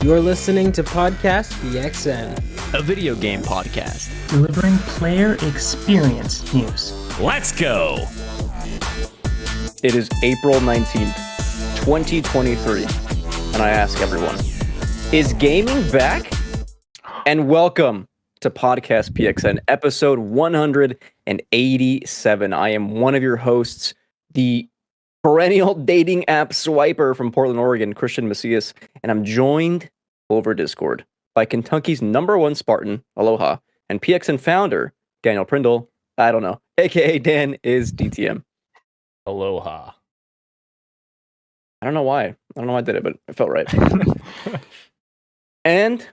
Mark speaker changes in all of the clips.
Speaker 1: You're listening to Podcast PXN,
Speaker 2: a video game podcast
Speaker 3: delivering player experience news.
Speaker 2: Let's go!
Speaker 4: It is April 19th, 2023, and I ask everyone, is gaming back? And welcome to Podcast PXN, episode 187. I am one of your hosts, the perennial dating app swiper from Portland, Oregon, Christian Macias, and I'm joined over Discord by Kentucky's #1 Spartan, Aloha, and PXN founder, Daniel Prindle, I don't know, aka Dan is DTM.
Speaker 2: Aloha.
Speaker 4: I don't know why I did it, but it felt right. And,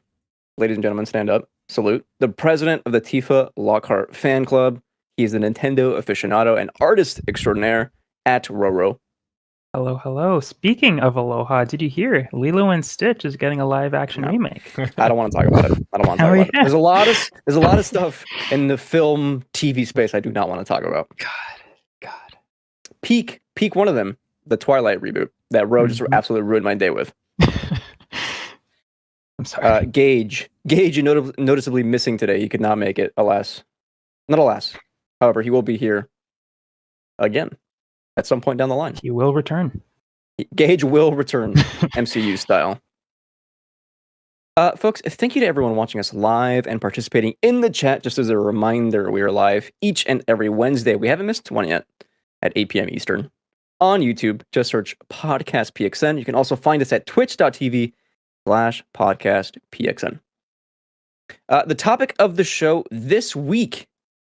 Speaker 4: ladies and gentlemen, stand up, salute, the president of the Tifa Lockhart fan club. He is the Nintendo aficionado and artist extraordinaire at Roro.
Speaker 3: Hello, hello. Speaking of Aloha, did you hear Lilo and Stitch is getting a live action remake?
Speaker 4: I don't want to talk about it. It. There's a lot of stuff in the film TV space I do not want to talk about.
Speaker 3: God.
Speaker 4: Peak one of them, the Twilight reboot that Ro just absolutely ruined my day with.
Speaker 3: I'm sorry.
Speaker 4: Gage noticeably missing today. He could not make it, alas. Not alas. However, he will be here again at some point down the line.
Speaker 3: He will return.
Speaker 4: Gage will return, MCU style. Folks, thank you to everyone watching us live and participating in the chat. Just as a reminder, we are live each and every Wednesday. We haven't missed one yet at 8 p.m. Eastern. On YouTube, just search Podcast PXN. You can also find us at twitch.tv/podcastpxn. The topic of the show this week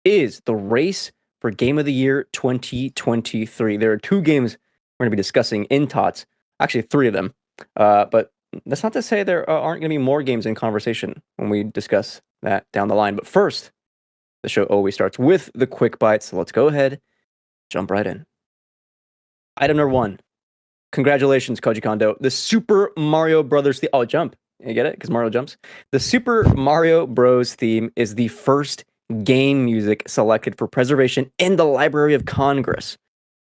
Speaker 4: is the race for Game of the Year 2023. There are 2 games we're going to be discussing in TOTS. Actually, 3 of them. But that's not to say there aren't going to be more games in conversation when we discuss that down the line. But first, the show always starts with the quick bites. So let's go ahead, jump right in. Item number 1. Congratulations, Koji Kondo. The Super Mario Brothers theme. Oh, jump. You get it? Because Mario jumps. The Super Mario Bros. Theme is the first game music selected for preservation in the Library of Congress.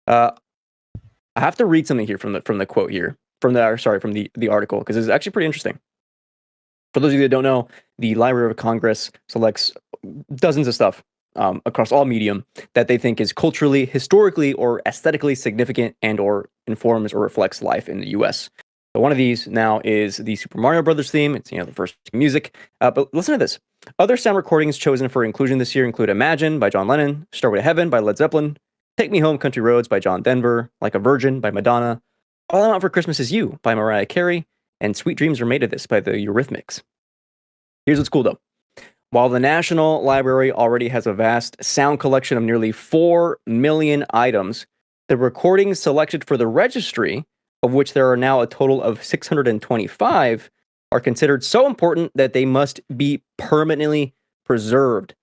Speaker 4: I have to read something here from the quote here. From the article, because it's actually pretty interesting. For those of you that don't know, the Library of Congress selects dozens of stuff across all medium that they think is culturally, historically, or aesthetically significant and or informs or reflects life in the U.S. So one of these now is the Super Mario Brothers theme. It's the first music. But listen to this. Other sound recordings chosen for inclusion this year include Imagine by John Lennon, Starway to Heaven by Led Zeppelin, Take Me Home Country Roads by John Denver, Like a Virgin by Madonna, All I Want for Christmas Is You by Mariah Carey, and Sweet Dreams Are Made of This by the Eurythmics. Here's what's cool though. While the National Library already has a vast sound collection of nearly 4 million items, the recordings selected for the registry, of which there are now a total of 625, are considered so important that they must be permanently preserved.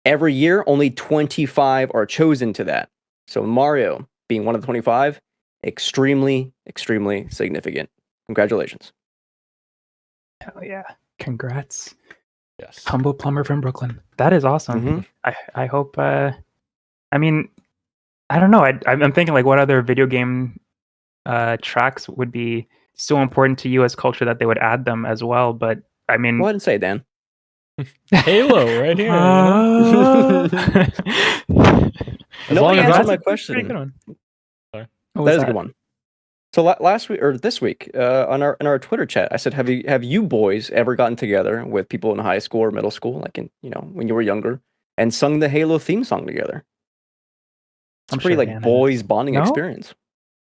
Speaker 4: Every year, only 25 are chosen to that. So Mario, being one of the 25, extremely, extremely significant. Congratulations.
Speaker 3: Hell yeah. Congrats.
Speaker 2: Yes.
Speaker 3: Humble plumber from Brooklyn. That is awesome. I hope, I don't know. I'm thinking like what other video game tracks would be so important to you as culture that they would add them as well. But I mean,
Speaker 4: Go ahead and say it, Dan.
Speaker 2: Halo right here.
Speaker 4: Nobody answered my
Speaker 3: Pretty
Speaker 4: question.
Speaker 3: good one.
Speaker 2: Sorry.
Speaker 3: What
Speaker 4: That
Speaker 3: was
Speaker 4: is a good one. So last week or this week, in our Twitter chat, I said, have you boys ever gotten together with people in high school or middle school, like in when you were younger, and sung the Halo theme song together? It's
Speaker 3: I'm
Speaker 4: a pretty
Speaker 3: sure
Speaker 4: like
Speaker 3: Dan
Speaker 4: boys bonding
Speaker 3: No?
Speaker 4: experience.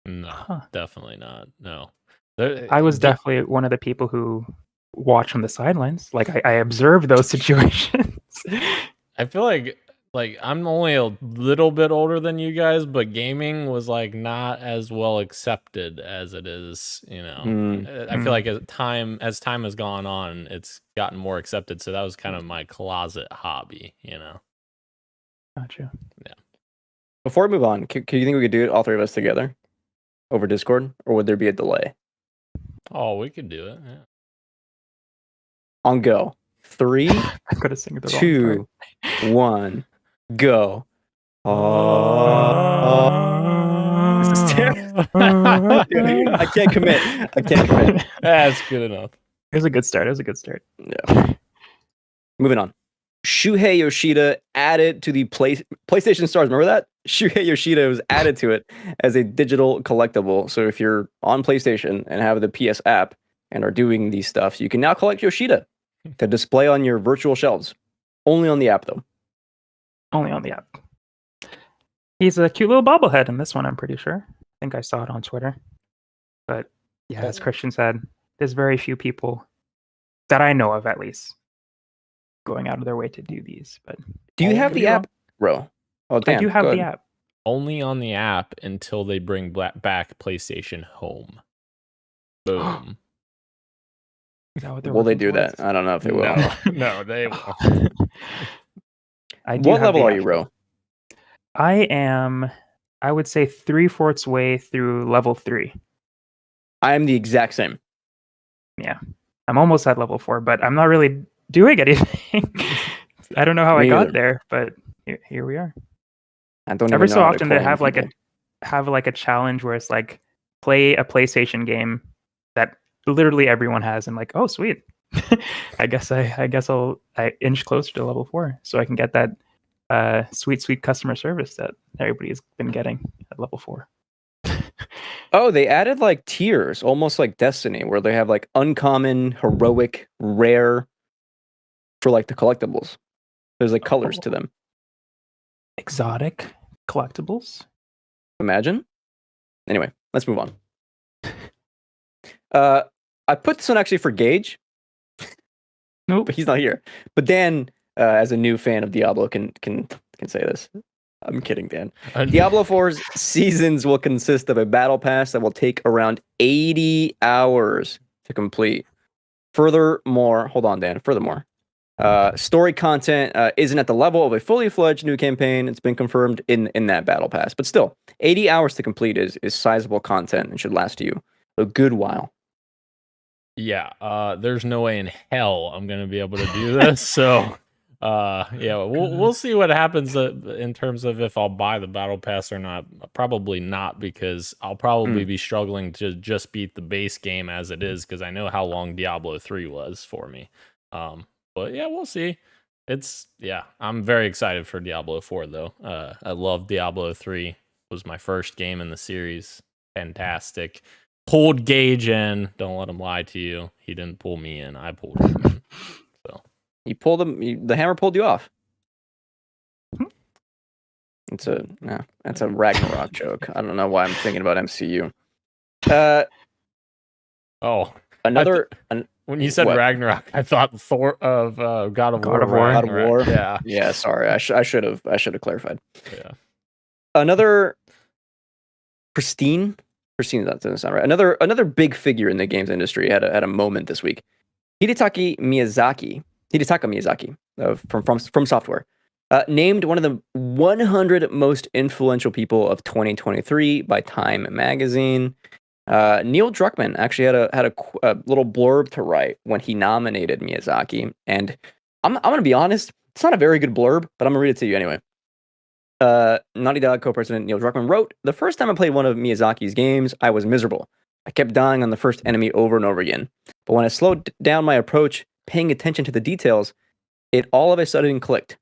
Speaker 2: No,
Speaker 3: Huh.
Speaker 2: definitely not. No.
Speaker 3: I was definitely one of the people who watched from the sidelines. Like I observed those situations.
Speaker 2: I feel like I'm only a little bit older than you guys, but gaming was like not as well accepted as it is, I feel like as time has gone on, it's gotten more accepted. So that was kind of my closet hobby,
Speaker 3: Gotcha.
Speaker 4: Before we move on, do you think we could do it all 3 of us together over Discord, or would there be a delay?
Speaker 2: Oh, we could do it. Yeah.
Speaker 4: On go. 3,
Speaker 3: I'm gonna sing the
Speaker 4: 2, 1, go. This is terrible. I can't commit.
Speaker 2: That's good enough.
Speaker 3: It was a good start.
Speaker 4: Yeah. Moving on. Shuhei Yoshida added to the PlayStation Stars. Remember that? Shuhei Yoshida was added to it as a digital collectible. So if you're on PlayStation and have the PS app and are doing these stuff, you can now collect Yoshida to display on your virtual shelves. Only on the app, though.
Speaker 3: Only on the app. He's a cute little bobblehead in this one, I'm pretty sure. I think I saw it on Twitter. But yeah, as Christian said, there's very few people that I know of, at least, going out of their way to do these. But
Speaker 4: do you have the app, bro? Oh, damn.
Speaker 3: I do have the app.
Speaker 2: Only on the app until they bring back PlayStation Home. Boom.
Speaker 4: Will they do that? I don't know if they will.
Speaker 2: No, they will.
Speaker 4: What level are you, bro?
Speaker 3: I am, I would say, 3/4 way through level 3.
Speaker 4: I am the exact same.
Speaker 3: Yeah. I'm almost at level 4, but I'm not really doing anything. I don't know how I got there, but here we are.
Speaker 4: I don't
Speaker 3: Every so often they have like a challenge where it's like play a PlayStation game that literally everyone has, and like, oh sweet. I guess I'll inch closer to level 4 so I can get that sweet customer service that everybody's been getting at level 4.
Speaker 4: Oh, they added like tiers, almost like Destiny, where they have like uncommon, heroic, rare for like the collectibles. There's like colors to them.
Speaker 3: Exotic collectibles?
Speaker 4: Imagine. Anyway, let's move on. I put this one actually for Gage.
Speaker 3: Nope.
Speaker 4: But he's not here. But Dan, as a new fan of Diablo, can say this. I'm kidding, Dan. Diablo 4's seasons will consist of a battle pass that will take around 80 hours to complete. Furthermore, story content isn't at the level of a fully fledged new campaign. It's been confirmed in that battle pass. But still, 80 hours to complete is sizable content and should last you a good while.
Speaker 2: Yeah, there's no way in hell I'm going to be able to do this. So... yeah, we'll see what happens in terms of if I'll buy the battle pass or not. Probably not, because I'll probably be struggling to just beat the base game as it is, because I know how long Diablo 3 was for me. But yeah, we'll see. I'm very excited for Diablo 4 though. I love Diablo 3. It was my first game in the series. Fantastic. Pulled Gage in. Don't let him lie to you. He didn't pull me in. I pulled him in.
Speaker 4: You pulled him. The hammer pulled you off. That's a Ragnarok joke. I don't know why I'm thinking about MCU.
Speaker 2: When you said what? Ragnarok, I thought Thor of God of War.
Speaker 4: God of War.
Speaker 2: Yeah.
Speaker 4: Sorry, I should have clarified.
Speaker 2: Yeah.
Speaker 4: Another pristine. That doesn't sound right. Another big figure in the games industry had a moment this week. Hidetaka Miyazaki from Software, named one of the 100 most influential people of 2023 by Time magazine. Neil Druckmann actually had a little blurb to write when he nominated Miyazaki, and I'm gonna be honest, it's not a very good blurb, but I'm gonna read it to you anyway. Naughty Dog co-president Neil Druckmann wrote, "The first time I played one of Miyazaki's games, I was miserable. I kept dying on the first enemy over and over again. But when I slowed down my approach, paying attention to the details, it all of a sudden clicked.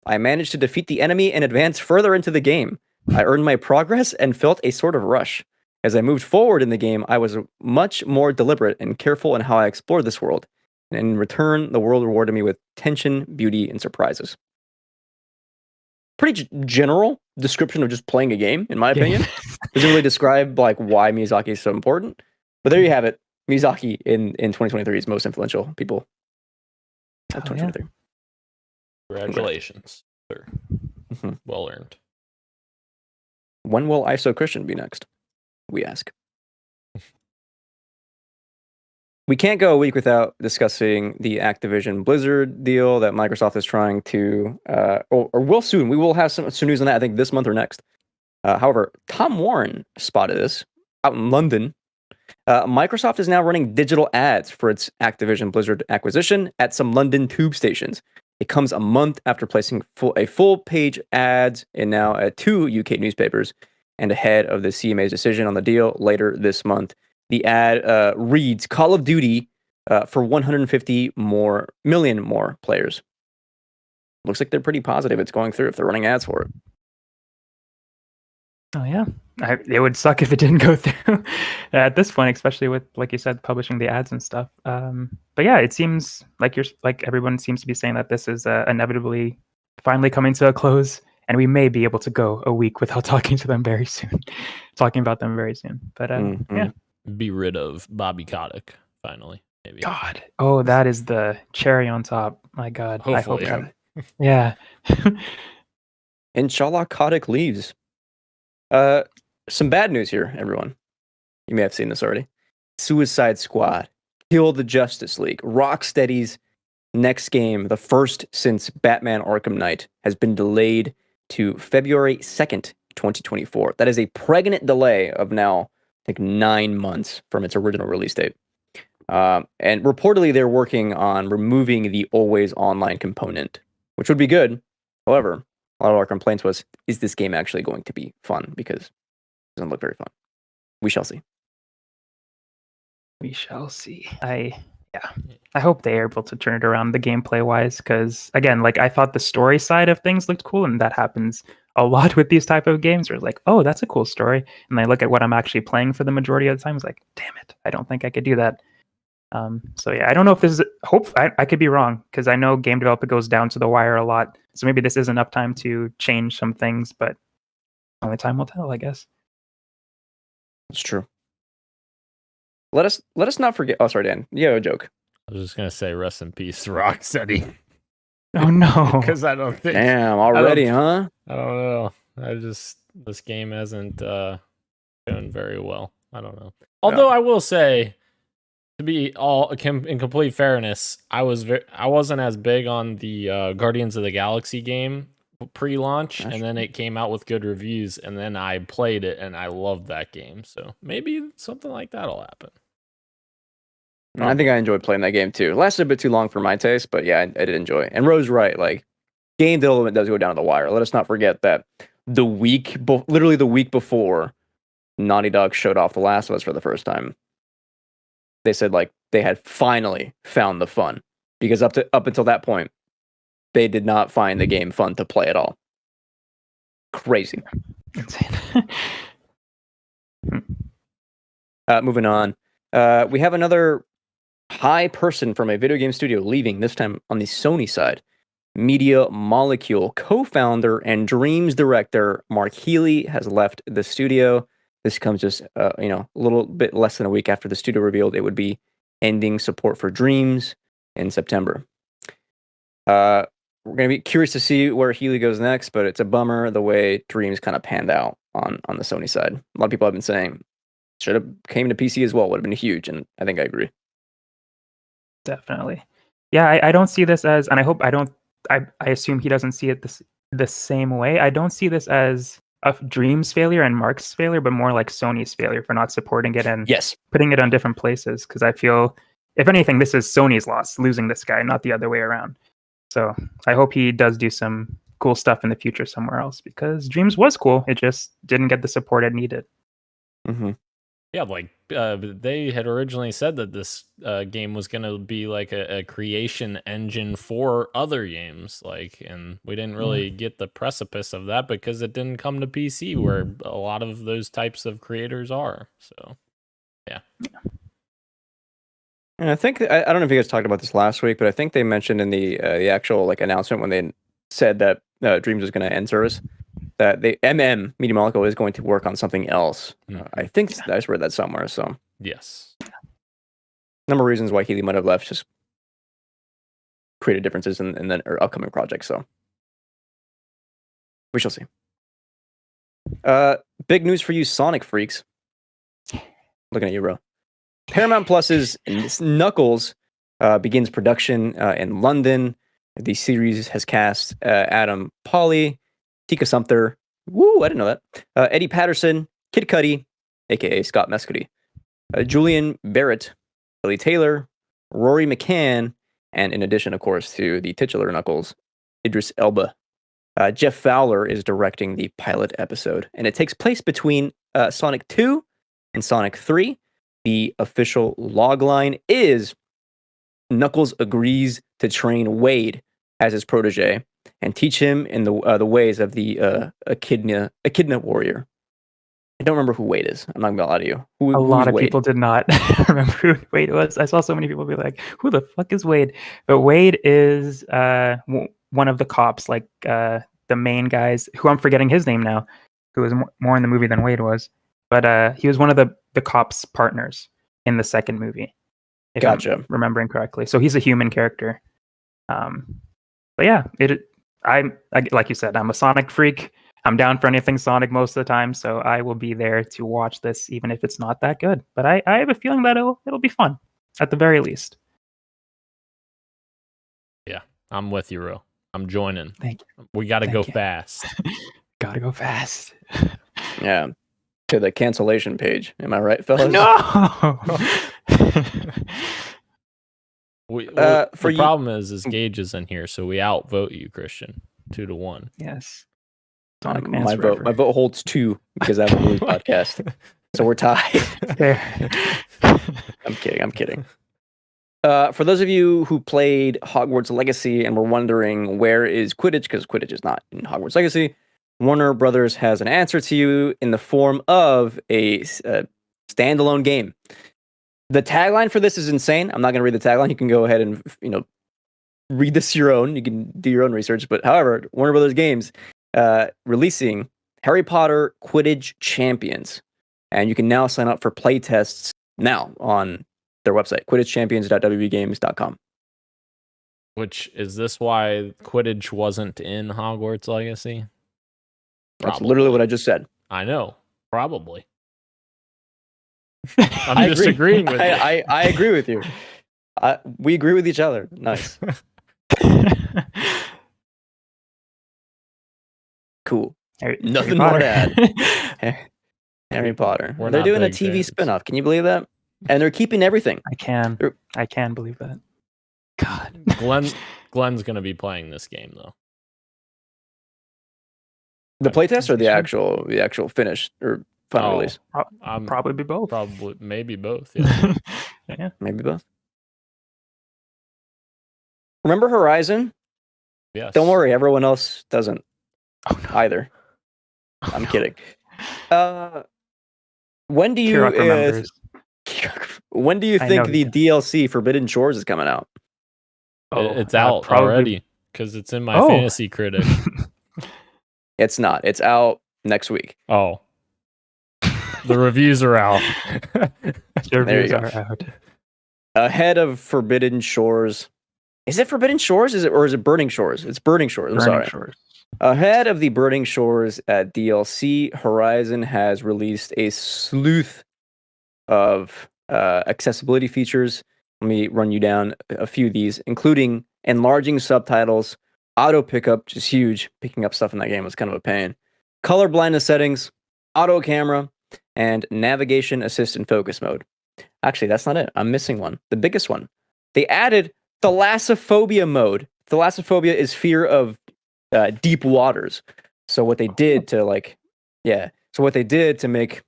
Speaker 4: I managed to defeat the enemy and advance further into the game. I earned my progress and felt a sort of rush. As I moved forward in the game, I was much more deliberate and careful in how I explored this world. And in return, the world rewarded me with tension, beauty, and surprises." Pretty general description of just playing a game, in my opinion. Doesn't really describe like why Miyazaki is so important. But there you have it. Miyazaki in 2023's most influential people of 2023.
Speaker 2: Congratulations, sir. Well earned.
Speaker 4: When will ISO Christian be next? We ask. We can't go a week without discussing the Activision Blizzard deal that Microsoft is trying to, or will soon. We will have some news on that, I think, this month or next. However, Tom Warren spotted this out in London. Microsoft is now running digital ads for its Activision Blizzard acquisition at some London tube stations. It comes a month after placing a full-page ads in now at 2 UK newspapers, and ahead of the CMA's decision on the deal later this month. The ad reads, "Call of Duty for 150 million more players. Looks like they're pretty positive it's going through if they're running ads for it.
Speaker 3: Oh yeah, it would suck if it didn't go through at this point, especially with, like you said, publishing the ads and stuff. But yeah, it seems like everyone seems to be saying that this is inevitably finally coming to a close, and we may be able to go a week without talking about them very soon. But yeah,
Speaker 2: be rid of Bobby Kotick finally. Maybe.
Speaker 3: God, oh, that is the cherry on top. My God,
Speaker 2: hopefully,
Speaker 3: I hope that. Yeah.
Speaker 4: Inshallah, Kotick leaves. Some bad news here, everyone. You may have seen this already. Suicide Squad, Kill the Justice League, Rocksteady's next game, the first since Batman Arkham Knight, has been delayed to February 2nd, 2024. That is a pregnant delay of now, I think, 9 months from its original release date. And reportedly, they're working on removing the always online component, which would be good. However, a lot of our complaints was, is this game actually going to be fun? Because it doesn't look very fun. We shall see.
Speaker 3: We shall see. I hope they are able to turn it around the gameplay wise, because again, like, I thought the story side of things looked cool, and that happens a lot with these type of games where it's like, oh, that's a cool story. And I look at what I'm actually playing for the majority of the time, it's like, damn it, I don't think I could do that. So yeah, I don't know if this is I could be wrong, because I know game development goes down to the wire a lot. So maybe this is enough time to change some things, but only time will tell, I guess.
Speaker 4: That's true. Let us not forget. Oh, sorry, Dan. Yeah, a joke.
Speaker 2: I was just gonna say, rest in peace, Rocksteady.
Speaker 3: Oh no!
Speaker 2: Because I don't think.
Speaker 4: Damn, already, huh?
Speaker 2: I don't know. This game hasn't done very well. I don't know. Although I will say, to be in complete fairness, I wasn't as big on the Guardians of the Galaxy game pre-launch, and then it came out with good reviews, and then I played it and I loved that game. So maybe something like that'll happen.
Speaker 4: I think I enjoyed playing that game too. It lasted a bit too long for my taste, but yeah, I did enjoy it. And Ro's right, like, game development does go down to the wire. Let us not forget that literally the week before Naughty Dog showed off The Last of Us for the first time, they said, like, they had finally found the fun, because up until that point, they did not find the game fun to play at all. Crazy. Moving on. We have another high person from a video game studio leaving, this time on the Sony side. Media Molecule co-founder and Dreams director Mark Healy has left the studio. This comes just a little bit less than a week after the studio revealed it would be ending support for Dreams in September. We're going to be curious to see where Healy goes next, but it's a bummer the way Dreams kind of panned out on the Sony side. A lot of people have been saying should have came to PC as well, would have been huge, and I think I agree.
Speaker 3: Definitely. Yeah, I don't see this as, and I assume he doesn't see it the same way. I don't see this as a Dreams failure and Mark's failure, but more like Sony's failure for not supporting it and putting it on different places. Because I feel, if anything, this is Sony's loss, losing this guy, not the other way around. So I hope he does do some cool stuff in the future somewhere else, because Dreams was cool. It just didn't get the support it needed.
Speaker 4: Mm-hmm.
Speaker 2: Yeah, like they had originally said that this game was going to be like a creation engine for other games, and we didn't really get the precipice of that because it didn't come to PC, where a lot of those types of creators are. So, yeah.
Speaker 4: And I think I don't know if you guys talked about this last week, but I think they mentioned in the actual announcement when they said that Dreams was going to end service, that the Media Molecule is going to work on something else. I think I just read that somewhere. So
Speaker 2: yes,
Speaker 4: number of reasons why Healy might have left, just creative differences in the upcoming projects. So we shall see. Big news for you, Sonic freaks. Looking at you, bro. Paramount Plus's Knuckles begins production in London. The series has cast Adam Pawley, Tika Sumpter, I didn't know that, Eddie Patterson, Kid Cudi, a.k.a. Scott Mescudi, Julian Barrett, Billy Taylor, Rory McCann, and in addition, of course, to the titular Knuckles, Idris Elba. Jeff Fowler is directing the pilot episode, and it takes place between Sonic 2 and Sonic 3. The official logline is Knuckles agrees to train Wade as his protege and teach him in the ways of the Echidna warrior. I don't remember who Wade is. I'm not gonna lie to you.
Speaker 3: A lot of
Speaker 4: Wade?
Speaker 3: people did not remember who Wade was. I saw so many people be like, "Who the fuck is Wade?" But Wade is one of the cops, like the main guys. Who I'm forgetting his name now. Who was more in the movie than Wade was, but he was one of the cops' partners in the second movie. If
Speaker 4: Gotcha.
Speaker 3: I'm remembering correctly. So he's a human character. But yeah, I like you said, I'm a Sonic freak. I'm down for anything Sonic most of the time, so I will be there to watch this, even if it's not that good. But I have a feeling that it'll be fun, at the very least.
Speaker 2: Yeah, I'm with you, Ro. I'm joining.
Speaker 3: Thank you.
Speaker 2: We got to
Speaker 3: Thank
Speaker 2: go
Speaker 3: you.
Speaker 2: fast.
Speaker 3: Gotta go fast.
Speaker 4: Yeah. To the cancellation page. Am I right, fellas?
Speaker 3: No.
Speaker 2: The
Speaker 4: For you-
Speaker 2: problem is Gage is in here, so we outvote you, Christian, 2-1.
Speaker 3: Yes. Sonic fans
Speaker 4: my
Speaker 3: forever.
Speaker 4: vote holds 2 because I have a movie podcast. So we're tied.
Speaker 3: Fair.
Speaker 4: I'm kidding. For those of you who played Hogwarts Legacy and were wondering where is Quidditch, because Quidditch is not in Hogwarts Legacy, Warner Brothers has an answer to you in the form of a standalone game. The tagline for this is insane. I'm not going to read the tagline. You can go ahead and read this your own. You can do your own research. But however, Warner Brothers Games releasing Harry Potter Quidditch Champions, and you can now sign up for play tests now on their website, quidditchchampions.wbgames.com.
Speaker 2: Which, is this why Quidditch wasn't in Hogwarts Legacy?
Speaker 4: That's literally what I just said.
Speaker 2: I know. Probably.
Speaker 4: I
Speaker 2: I'm just
Speaker 4: agree.
Speaker 2: agreeing with you.
Speaker 4: I agree with you. We agree with each other. Nice. Cool. Nothing more to add. Harry Potter.
Speaker 2: We're
Speaker 4: They're
Speaker 2: not
Speaker 4: doing a
Speaker 2: big
Speaker 4: TV
Speaker 2: fans.
Speaker 4: spinoff. Can you believe that? And they're keeping everything.
Speaker 3: I can believe that. God.
Speaker 2: Glenn's going to be playing this game, though.
Speaker 4: The playtest or the
Speaker 3: Sure.
Speaker 4: actual finish or final release?
Speaker 3: Probably be both.
Speaker 2: Probably, maybe both. Yeah.
Speaker 3: Yeah.
Speaker 4: Maybe both. Remember Horizon?
Speaker 2: Yes.
Speaker 4: Don't worry, everyone else doesn't
Speaker 3: Oh, no.
Speaker 4: either.
Speaker 3: Oh,
Speaker 4: I'm
Speaker 3: no.
Speaker 4: kidding. When do you
Speaker 3: Kirok remembers.
Speaker 4: when do you
Speaker 3: I
Speaker 4: think
Speaker 3: know
Speaker 4: the
Speaker 3: he
Speaker 4: DLC Forbidden Shores is coming out?
Speaker 2: It's out
Speaker 3: probably-
Speaker 2: already because it's in my
Speaker 3: Oh.
Speaker 2: fantasy critic.
Speaker 4: It's not. It's out next week.
Speaker 2: Oh. The reviews are out.
Speaker 3: The
Speaker 4: There you
Speaker 3: reviews
Speaker 4: go.
Speaker 3: are out.
Speaker 4: Ahead of Forbidden Shores. Is it Forbidden Shores? Is it Burning Shores? It's Burning Shores. I'm
Speaker 3: Burning
Speaker 4: sorry.
Speaker 3: Shores.
Speaker 4: Ahead of the Burning Shores DLC, Horizon has released a slew of accessibility features. Let me run you down a few of these, including enlarging subtitles, auto pickup, which is huge. Picking up stuff in that game was kind of a pain. Color blindness settings, auto camera, and navigation assist and focus mode. Actually, that's not it. I'm missing one. The biggest one. They added thalassophobia mode. Thalassophobia is fear of deep waters. So what they did to make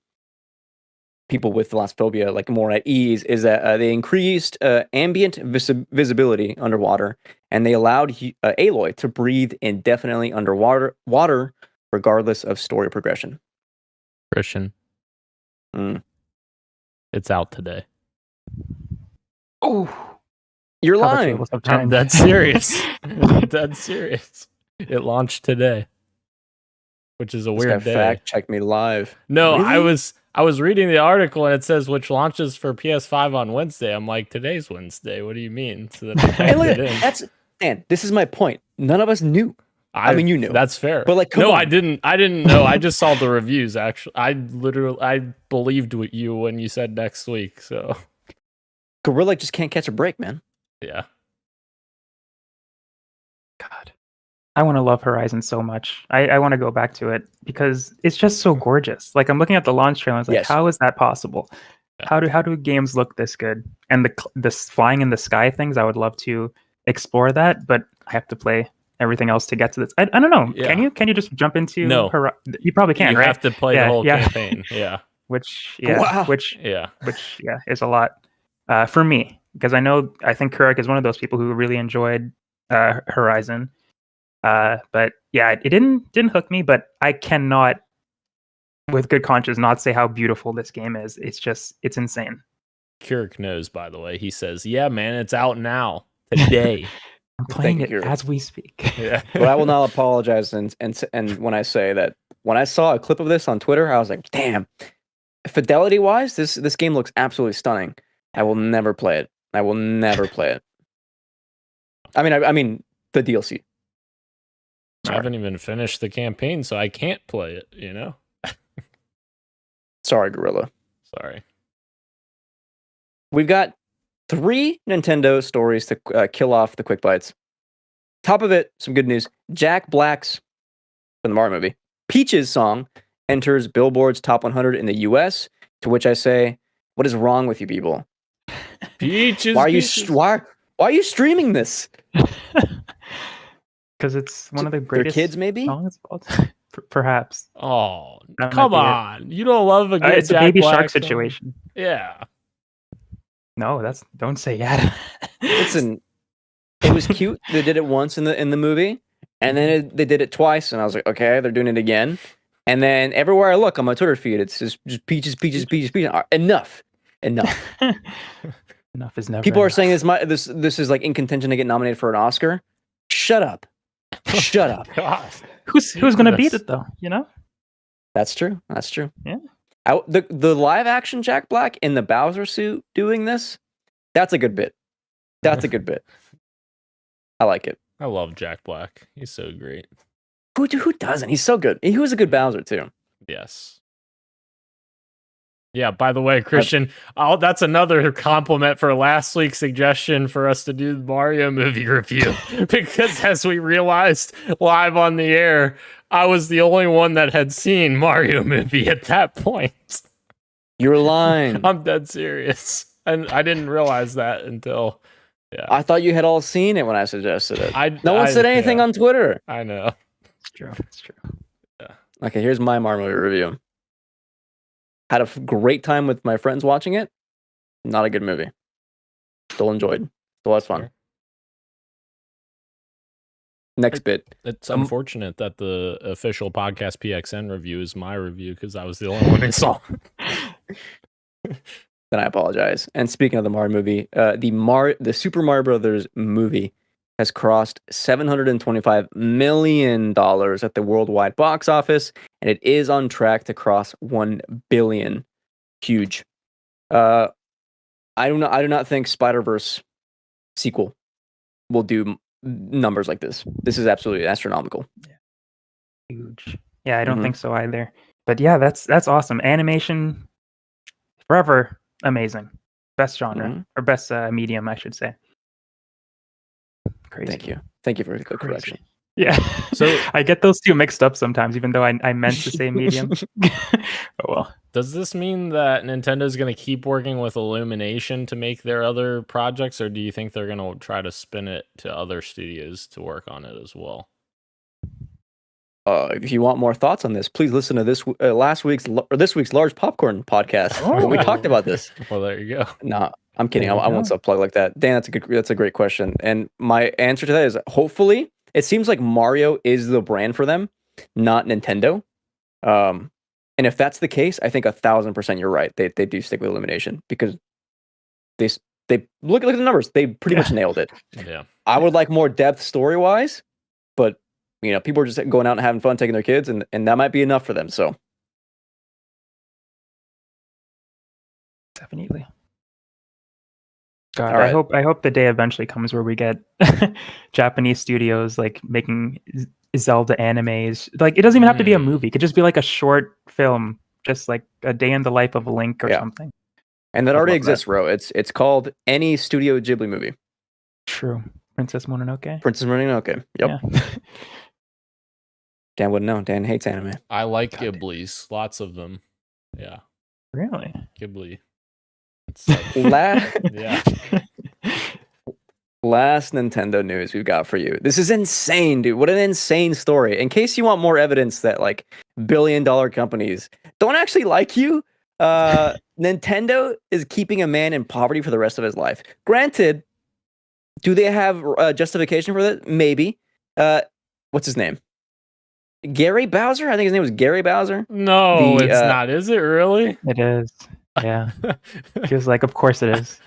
Speaker 4: people with thalassophobia more at ease is that they increased ambient visibility underwater, and they allowed Aloy to breathe indefinitely underwater regardless of story progression.
Speaker 2: Christian. It's out today.
Speaker 3: Oh,
Speaker 4: You're
Speaker 3: how the
Speaker 4: lying.
Speaker 3: tables have
Speaker 2: I'm
Speaker 3: turned.
Speaker 2: dead serious. I'm dead serious. It launched today, which is a
Speaker 4: This
Speaker 2: weird
Speaker 4: guy
Speaker 2: day.
Speaker 4: fact checked me live.
Speaker 2: No,
Speaker 4: Really?
Speaker 2: I was reading the article and it says which launches for PS5 on Wednesday. I'm like, today's Wednesday. What do you mean? So then I
Speaker 4: Hey,
Speaker 2: typed
Speaker 4: look,
Speaker 2: it in.
Speaker 4: Dan, this is my point. None of us knew. I mean, you knew.
Speaker 2: That's fair.
Speaker 4: But come
Speaker 2: no,
Speaker 4: on.
Speaker 2: I didn't know. I just saw the reviews. Actually, I believed what you when you said next week. So
Speaker 4: Gorilla just can't catch a break, man.
Speaker 2: yeah,
Speaker 3: God, I want to love Horizon so much. I want to go back to it because it's just so gorgeous. Like I'm looking at the launch trailer, I was like,
Speaker 4: Yes.
Speaker 3: how is that possible?
Speaker 2: Yeah.
Speaker 3: How do games look this good? And the flying in the sky things, I would love to explore that, but I have to play everything else to get to this. I don't know.
Speaker 2: Yeah.
Speaker 3: Can you just jump into
Speaker 2: No.
Speaker 3: You probably can,
Speaker 2: you
Speaker 3: right?
Speaker 2: have to play
Speaker 3: Yeah,
Speaker 2: the whole
Speaker 3: yeah.
Speaker 2: campaign. Yeah,
Speaker 3: Which
Speaker 4: Wow.
Speaker 3: which
Speaker 2: yeah.
Speaker 3: is a lot for me. because I think Kurik is one of those people who really enjoyed Horizon. But yeah, it didn't hook me. But I cannot, with good conscience, not say how beautiful this game is. It's insane.
Speaker 2: Kurik knows, by the way. He says, "Yeah, man, it's out now today."
Speaker 3: I'm playing
Speaker 4: Thank
Speaker 3: it
Speaker 4: you.
Speaker 3: as we speak.
Speaker 2: Yeah.
Speaker 4: But I will not apologize. And when I say that, when I saw a clip of this on Twitter, I was like, damn. Fidelity wise, this game looks absolutely stunning. I will never play it. I will never play it. I mean the DLC.
Speaker 2: I haven't even finished the campaign, so I can't play it, you know?
Speaker 4: Sorry, Gorilla.
Speaker 2: Sorry.
Speaker 4: We've got 3 Nintendo stories to kill off the quick bites. Top of it, some good news. Jack Black's, from the Mario movie, Peach's song enters Billboard's Top 100 in the US, to which I say, what is wrong with you people?
Speaker 2: Peaches.
Speaker 4: Why are you streaming this?
Speaker 3: Because it's one of the greatest
Speaker 4: kids, maybe?
Speaker 3: songs of all time. Perhaps.
Speaker 2: Oh,
Speaker 3: That
Speaker 2: come
Speaker 3: might
Speaker 2: on. You don't love a good
Speaker 3: it's a
Speaker 2: Jack
Speaker 3: Baby
Speaker 2: Black
Speaker 3: Shark
Speaker 2: song?
Speaker 3: situation.
Speaker 2: Yeah.
Speaker 3: No, don't say yeah.
Speaker 4: Listen, it was cute. They did it once in the movie, and then they did it twice, and I was like, okay, they're doing it again. And then everywhere I look on my Twitter feed, it's just peaches. Enough.
Speaker 3: Enough is never.
Speaker 4: People are
Speaker 3: enough.
Speaker 4: saying this is like in contention to get nominated for an Oscar. Shut up. Shut up.
Speaker 2: God.
Speaker 3: Who's gonna beat
Speaker 2: Jesus.
Speaker 3: it though? You know?
Speaker 4: That's true.
Speaker 3: Yeah.
Speaker 4: The live action Jack Black in the Bowser suit doing this, that's a good bit. That's a good bit. I like it.
Speaker 2: I love Jack Black. He's so great.
Speaker 4: Who doesn't? He's so good. He was a good Bowser too.
Speaker 2: Yes. Yeah, by the way, Christian, that's another compliment for last week's suggestion for us to do the Mario movie review. Because as we realized live on the air, I was the only one that had seen Mario movie at that point.
Speaker 4: You're lying.
Speaker 2: I'm dead serious. And I didn't realize that until, yeah.
Speaker 4: I thought you had all seen it when I suggested it. No one
Speaker 2: I-
Speaker 4: said anything
Speaker 2: yeah,
Speaker 4: on Twitter.
Speaker 2: I know.
Speaker 3: It's true. It's true.
Speaker 4: Okay, here's my Mario movie review. Had a great time with my friends watching it. Not a good movie. Still enjoyed. Still was fun. Next bit.
Speaker 2: It's unfortunate that the official Podcast PXN review is my review because I was the only one who saw it.
Speaker 4: Then I apologize. And speaking of the Mario movie, the Super Mario Brothers movie has crossed $725 million at the worldwide box office, and it is on track to cross 1 billion. Huge. I do not think Spider-Verse sequel will do numbers like this. This is absolutely astronomical.
Speaker 3: Huge. Yeah, I don't think so either. But yeah, that's awesome. Animation, forever amazing. Best genre or best medium, I should say. Crazy.
Speaker 4: Thank you for the correction.
Speaker 3: Yeah.
Speaker 2: So
Speaker 3: I get those two mixed up sometimes, even though I meant to say medium. Oh well.
Speaker 2: Does this mean that Nintendo is going to keep working with Illumination to make their other projects, or do you think they're going to try to spin it to other studios to work on it as well?
Speaker 4: If you want more thoughts on this, please listen to this week's Large Popcorn podcast. When we talked about this.
Speaker 2: Well, there you go.
Speaker 4: No, I'm kidding. I won't self-plug like that. Dan, that's a great question. And my answer to that is hopefully. It seems like Mario is the brand for them, not Nintendo. And if that's the case, I think 1,000% you're right. They do stick with Illumination because they look at the numbers. They pretty much nailed it.
Speaker 2: Yeah.
Speaker 4: I would like more depth story-wise, but people are just going out and having fun, taking their kids, and that might be enough for them. So
Speaker 3: Definitely. God,
Speaker 4: All right.
Speaker 3: I hope the day eventually comes where we get Japanese studios like making Zelda animes. Like it doesn't even have to be a movie. It could just be like a short film, just like a day in the life of a Link or something.
Speaker 4: And that already exists, Ro. It's called any Studio Ghibli movie.
Speaker 3: True. Princess Mononoke.
Speaker 4: Princess Mononoke. Yep.
Speaker 3: Yeah.
Speaker 4: Dan wouldn't know. Dan hates anime.
Speaker 2: I like Ghiblis. Lots of them. Yeah.
Speaker 3: Really?
Speaker 2: Ghibli. It's like, yeah.
Speaker 4: Last Nintendo news we've got for you. This is insane, dude. What an insane story. In case you want more evidence that like billion-dollar companies don't actually like you, Nintendo is keeping a man in poverty for the rest of his life. Granted, do they have justification for that? Maybe. What's his name? Gary Bowser? I think his name was Gary Bowser.
Speaker 2: No, it's not. Is it really?
Speaker 3: It is. Yeah. He was like, of course it is.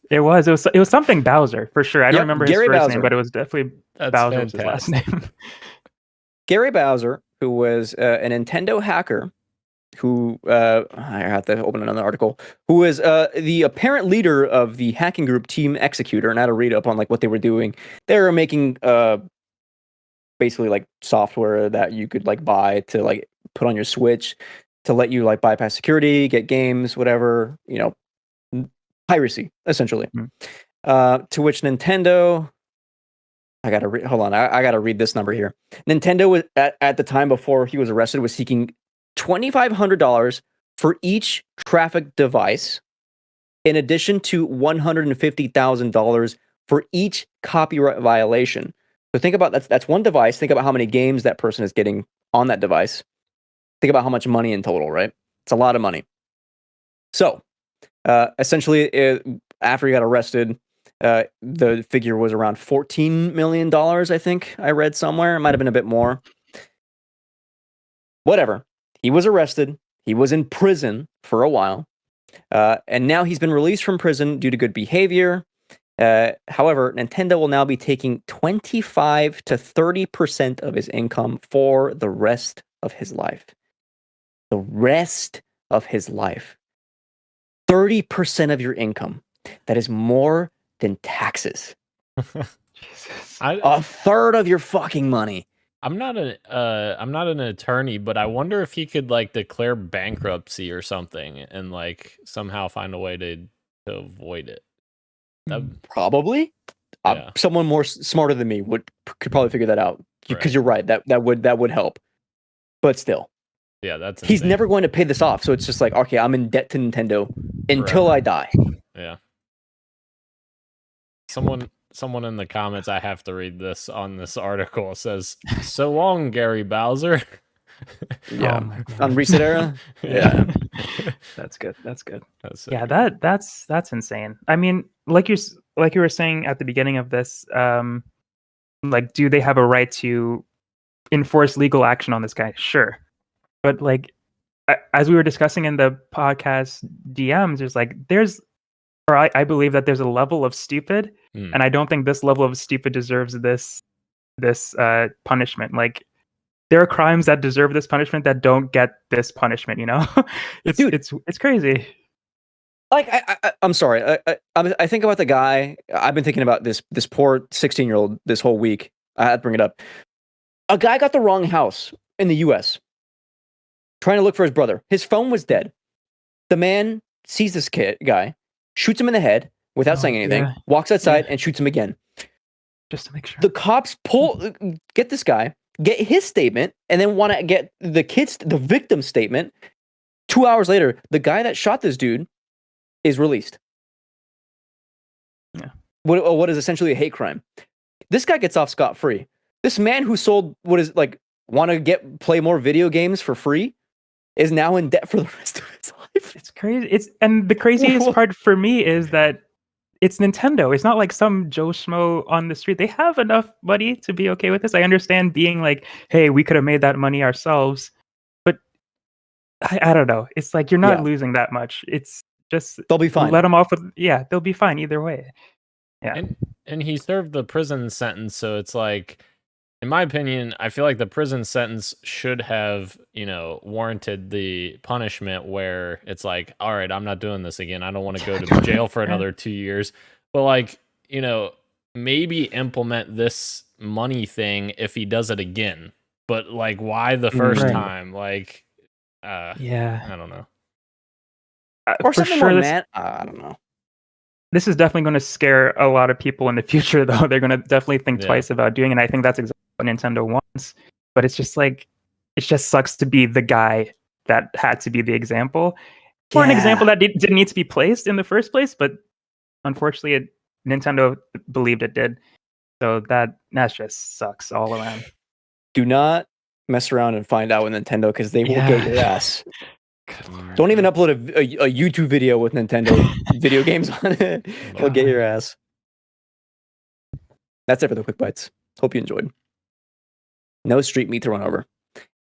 Speaker 3: It was something Bowser for sure. I don't remember his
Speaker 4: Gary
Speaker 3: first
Speaker 4: Bowser.
Speaker 3: name, but it was definitely Bowser was his last name.
Speaker 4: Gary Bowser, who was a Nintendo hacker, who I have to open another article, who was the apparent leader of the hacking group Team Executor, and I had to read up on like what they were doing. They were making basically like software that you could like buy to like put on your Switch to let you like bypass security, get games, whatever, piracy essentially. To which Nintendo, I gotta read this number here. Nintendo was at the time before he was arrested was seeking $2,500 for each traffic device, in addition to $150,000 for each copyright violation. So think about that's one device. Think about how many games that person is getting on that device. Think about how much money in total, right? It's a lot of money. So essentially, after he got arrested, the figure was around $14 million, I think I read somewhere. It might have been a bit more. Whatever. He was arrested. He was in prison for a while. And now he's been released from prison due to good behavior. However, Nintendo will now be taking 25 to 30% of his income for the rest of his life. The rest of his life. 30% of your income. That is more than taxes. A third of your fucking money.
Speaker 2: I'm not an attorney, but I wonder if he could like declare bankruptcy or something and like somehow find a way to avoid it.
Speaker 4: Probably.
Speaker 2: Yeah.
Speaker 4: Someone more smarter than me could probably figure that out. Because you're right. That would help. But still.
Speaker 2: Yeah, that's
Speaker 4: he's
Speaker 2: insane.
Speaker 4: never going to pay this off. So it's just like, okay, I'm in debt to Nintendo until I die.
Speaker 2: Yeah. Someone in the comments, I have to read this on this article, says, "So long, Gary Bowser."
Speaker 4: Yeah, on Reset Era. Yeah,
Speaker 3: that's good. That's
Speaker 2: sick.
Speaker 3: Yeah, that's insane. I mean, like you were saying at the beginning of this, like, do they have a right to enforce legal action on this guy? Sure, but like, as we were discussing in the podcast DMs, I believe that there's a level of stupid, and I don't think this level of stupid deserves this punishment. Like, there are crimes that deserve this punishment that don't get this punishment. It's crazy.
Speaker 4: Like, I'm sorry. I think about the guy. I've been thinking about this poor 16-year-old this whole week. I had to bring it up. A guy got the wrong house in the U.S. trying to look for his brother. His phone was dead. The man sees this guy. Shoots him in the head without saying anything, walks outside and shoots him again.
Speaker 3: Just to make sure.
Speaker 4: The cops get this guy, get his statement, and then want to get the victim's statement. 2 hours later, the guy that shot this dude is released.
Speaker 3: Yeah.
Speaker 4: What is essentially a hate crime. This guy gets off scot-free. This man who sold want to play more video games for free is now in debt for the rest of his life.
Speaker 3: It's crazy. And the craziest part for me is that it's Nintendo. It's not like some Joe Schmo on the street. They have enough money to be okay with this. I understand being like, hey, we could have made that money ourselves. But I don't know. It's like you're not losing that much. It's just
Speaker 4: they'll be fine.
Speaker 3: Let them off with they'll be fine either way. Yeah.
Speaker 2: And he served the prison sentence, so it's like, in my opinion, I feel like the prison sentence should have, warranted the punishment where it's like, all right, I'm not doing this again. I don't want to go to jail for another 2 years. But like, maybe implement this money thing if he does it again. But like, why the first time? Like, I don't know.
Speaker 4: Or something more I don't know.
Speaker 3: This is definitely going to scare a lot of people in the future, though. They're going to definitely think twice about doing it. And I think that's exactly what Nintendo wants. But it's just like, it just sucks to be the guy that had to be the example. Or an example that didn't need to be placed in the first place. But unfortunately, Nintendo believed it did. So that just sucks all around.
Speaker 4: Do not mess around and find out with Nintendo, because they will get your ass. Don't even upload a YouTube video with Nintendo video games on it. They'll get your ass. That's it for the quick bites. Hope you enjoyed. No street meat to run over.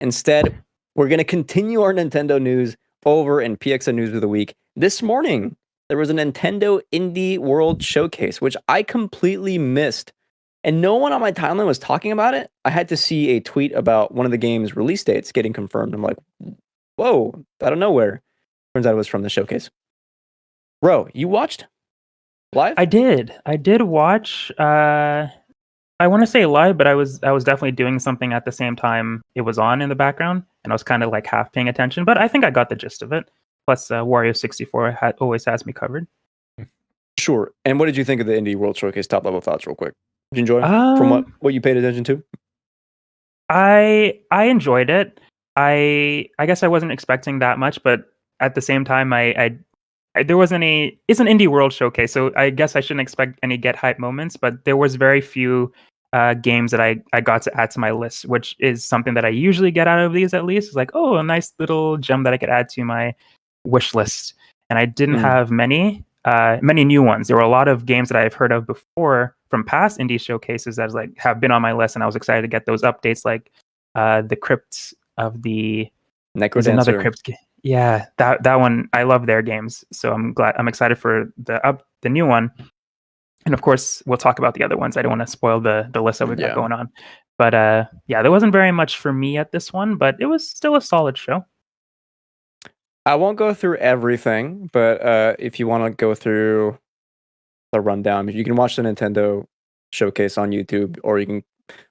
Speaker 4: Instead, we're going to continue our Nintendo news over in PXN News of the Week. This morning, there was a Nintendo Indie World Showcase, which I completely missed. And no one on my timeline was talking about it. I had to see a tweet about one of the game's release dates getting confirmed. I'm like, whoa, out of nowhere. Turns out it was from the showcase. Ro, you watched live?
Speaker 3: I did watch. I want to say live, but I was definitely doing something at the same time it was on in the background, and I was kind of like half paying attention. But I think I got the gist of it. Plus, Wario 64 always has me covered.
Speaker 4: Sure. And what did you think of the Indie World Showcase? Top level thoughts, real quick. Did you enjoy it? From what you paid attention to?
Speaker 3: I enjoyed it. I guess I wasn't expecting that much, but at the same time, I there wasn't any. It's an Indie World Showcase, so I guess I shouldn't expect any get hype moments. But there was very few games that I got to add to my list, which is something that I usually get out of these. At least it's like, oh, a nice little gem that I could add to my wish list. And I didn't have many new ones. There were a lot of games that I've heard of before from past indie showcases that like have been on my list, and I was excited to get those updates, like the Crypt of the
Speaker 4: Necrodancer.
Speaker 3: Another Crypt game. Yeah, that one, I love their games, so I'm excited for the new one. And of course, we'll talk about the other ones. I don't want to spoil the list that we've got going on. But yeah, there wasn't very much for me at this one, but it was still a solid show.
Speaker 4: I won't go through everything, but if you want to go through the rundown, you can watch the Nintendo showcase on YouTube, or you can.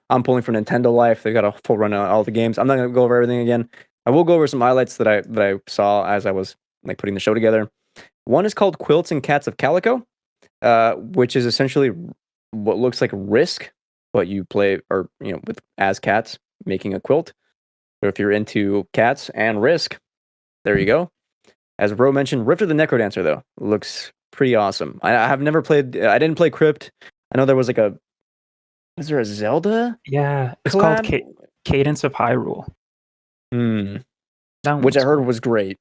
Speaker 4: I'm pulling from Nintendo Life. They got a full rundown on all the games. I'm not going to go over everything again. I will go over some highlights that I saw as I was like putting the show together. One is called Quilts and Cats of Calico, which is essentially what looks like Risk, but you play with as cats making a quilt. So if you're into cats and Risk, there you go. As Ro mentioned, Rift of the Necrodancer though looks pretty awesome. I have never played. I didn't play Crypt. I know there was like a. Is there a Zelda?
Speaker 3: Yeah, it's called Cadence of Hyrule.
Speaker 4: Which I heard was great.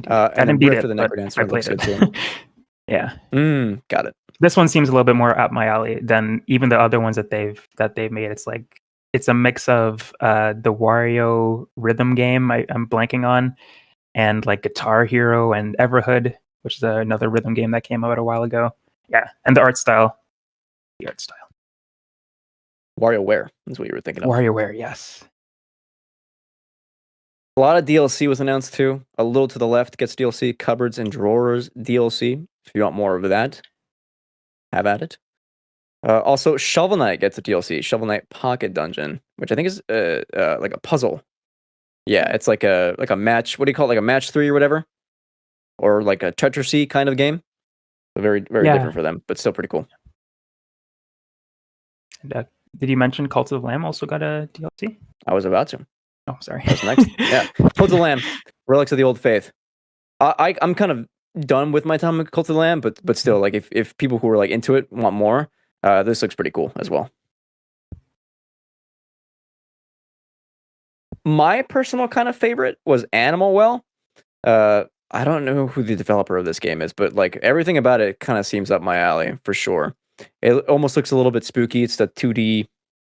Speaker 3: I didn't beat it,
Speaker 4: for the Necrodancer.
Speaker 3: I played it too. Yeah.
Speaker 4: Got it.
Speaker 3: This one seems a little bit more up my alley than even the other ones that they've made. It's like it's a mix of the Wario rhythm game I'm blanking on, and like Guitar Hero and Everhood, which is another rhythm game that came out a while ago. Yeah, and the art style.
Speaker 4: WarioWare is what you were thinking of.
Speaker 3: WarioWare, yes.
Speaker 4: A lot of DLC was announced too. A little to the left gets DLC. Cupboards and Drawers DLC. If you want more of that, have at it. Also, Shovel Knight gets a DLC. Shovel Knight Pocket Dungeon, which I think is like a puzzle. Yeah, it's like a match. What do you call it? Like a match 3 or whatever, or like a Tetrisy kind of game. So very different for them, but still pretty cool.
Speaker 3: And, did you mention Cult of the Lamb also got a DLC?
Speaker 4: I was about to.
Speaker 3: Oh, sorry.
Speaker 4: That's next. Yeah, Cult of the Lamb, Relics of the Old Faith. I'm kind of done with my time with Cult of the Lamb, but still, like if people who are like into it want more, this looks pretty cool as well. My personal kind of favorite was Animal Well. I don't know who the developer of this game is, but like everything about it kind of seems up my alley for sure. It almost looks a little bit spooky. It's the 2D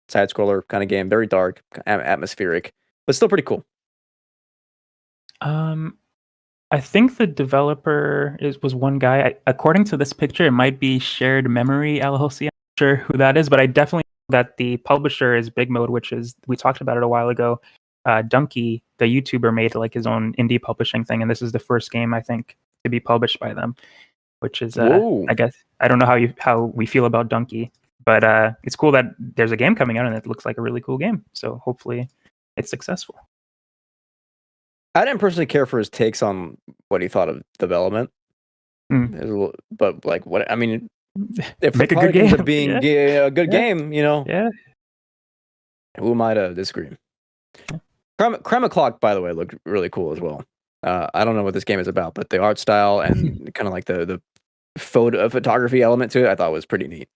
Speaker 4: side scroller kind of game, very dark, atmospheric, but still pretty cool.
Speaker 3: I think the developer was one guy. According to this picture, it might be Shared Memory LLC. I'm not sure who that is, but I definitely know that the publisher is Big Mode, which is, we talked about it a while ago. Donkey, the YouTuber, made like his own indie publishing thing, and this is the first game I think to be published by them, which is I guess I don't know how we feel about Donkey, but it's cool that there's a game coming out and it looks like a really cool game. So hopefully it's successful.
Speaker 4: I didn't personally care for his takes on what he thought of development, but like what I mean, if
Speaker 3: make
Speaker 4: the
Speaker 3: a good
Speaker 4: game ends
Speaker 3: game,
Speaker 4: up being a good game,
Speaker 3: yeah.
Speaker 4: Who am I to disagree? Crema Clock, by the way, looked really cool as well. I don't know what this game is about, but the art style and kind of like the photography element to it, I thought was pretty neat.